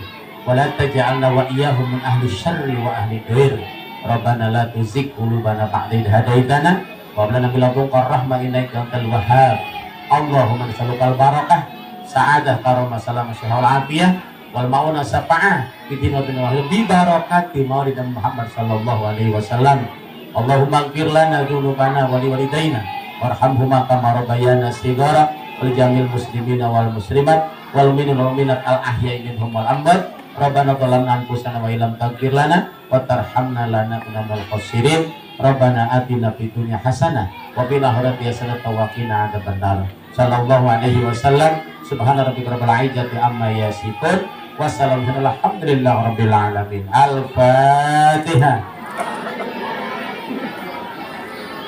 wa la taj'alna wa iyyahum min ahli syarri wa ahli dhair. Rabbana la tuzigh qulubana ba'da idh hadaitana wa hab lana min ladunka rahmah innaka antal wahhab. Allahumma nasalukal barakah, sa'adah, karamah, salamah, syahwal afiyah wal mauna safa'ah bidin wa bin wahid bi barakati maulid Muhammad sallallahu alaihi wasallam. Allahumma ighfir lana dzunubana wa liwalidayna warhamhuma kama rabbayana shighara wal jamil muslimina wal muslimat wal mu'minina wal mu'minat al ahya'i minhum wal amwat. Rabbana zalamna anfusana wa illam taghfir lana wa tarhamna lanakunanna minal khasirin. Rabbana atina fid dunya hasanah wa fil akhirati hasanah wa qina adzabannar. Sallallahu alaihi wasallam. Subhana rabbika rabbil izzati amma yasifun. Wassalamu alhamdulillahi rabbil alamin. Al-Fatihah.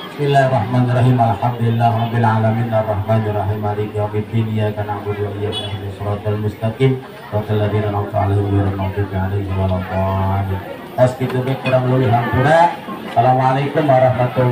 Bismillahirrahmanirrahim. Alhamdulillahi rabbil alamin arrahmanir rahim maliki yaumiddin iyyaka na'budu wa iyyaka nasta'in shiratal mustaqim shiratal ladzina an'amta 'alaihim ghairil maghdubi 'alaihim waladdallin. Pas kitu kurang luwih hampura. Assalamualaikum warahmatullahi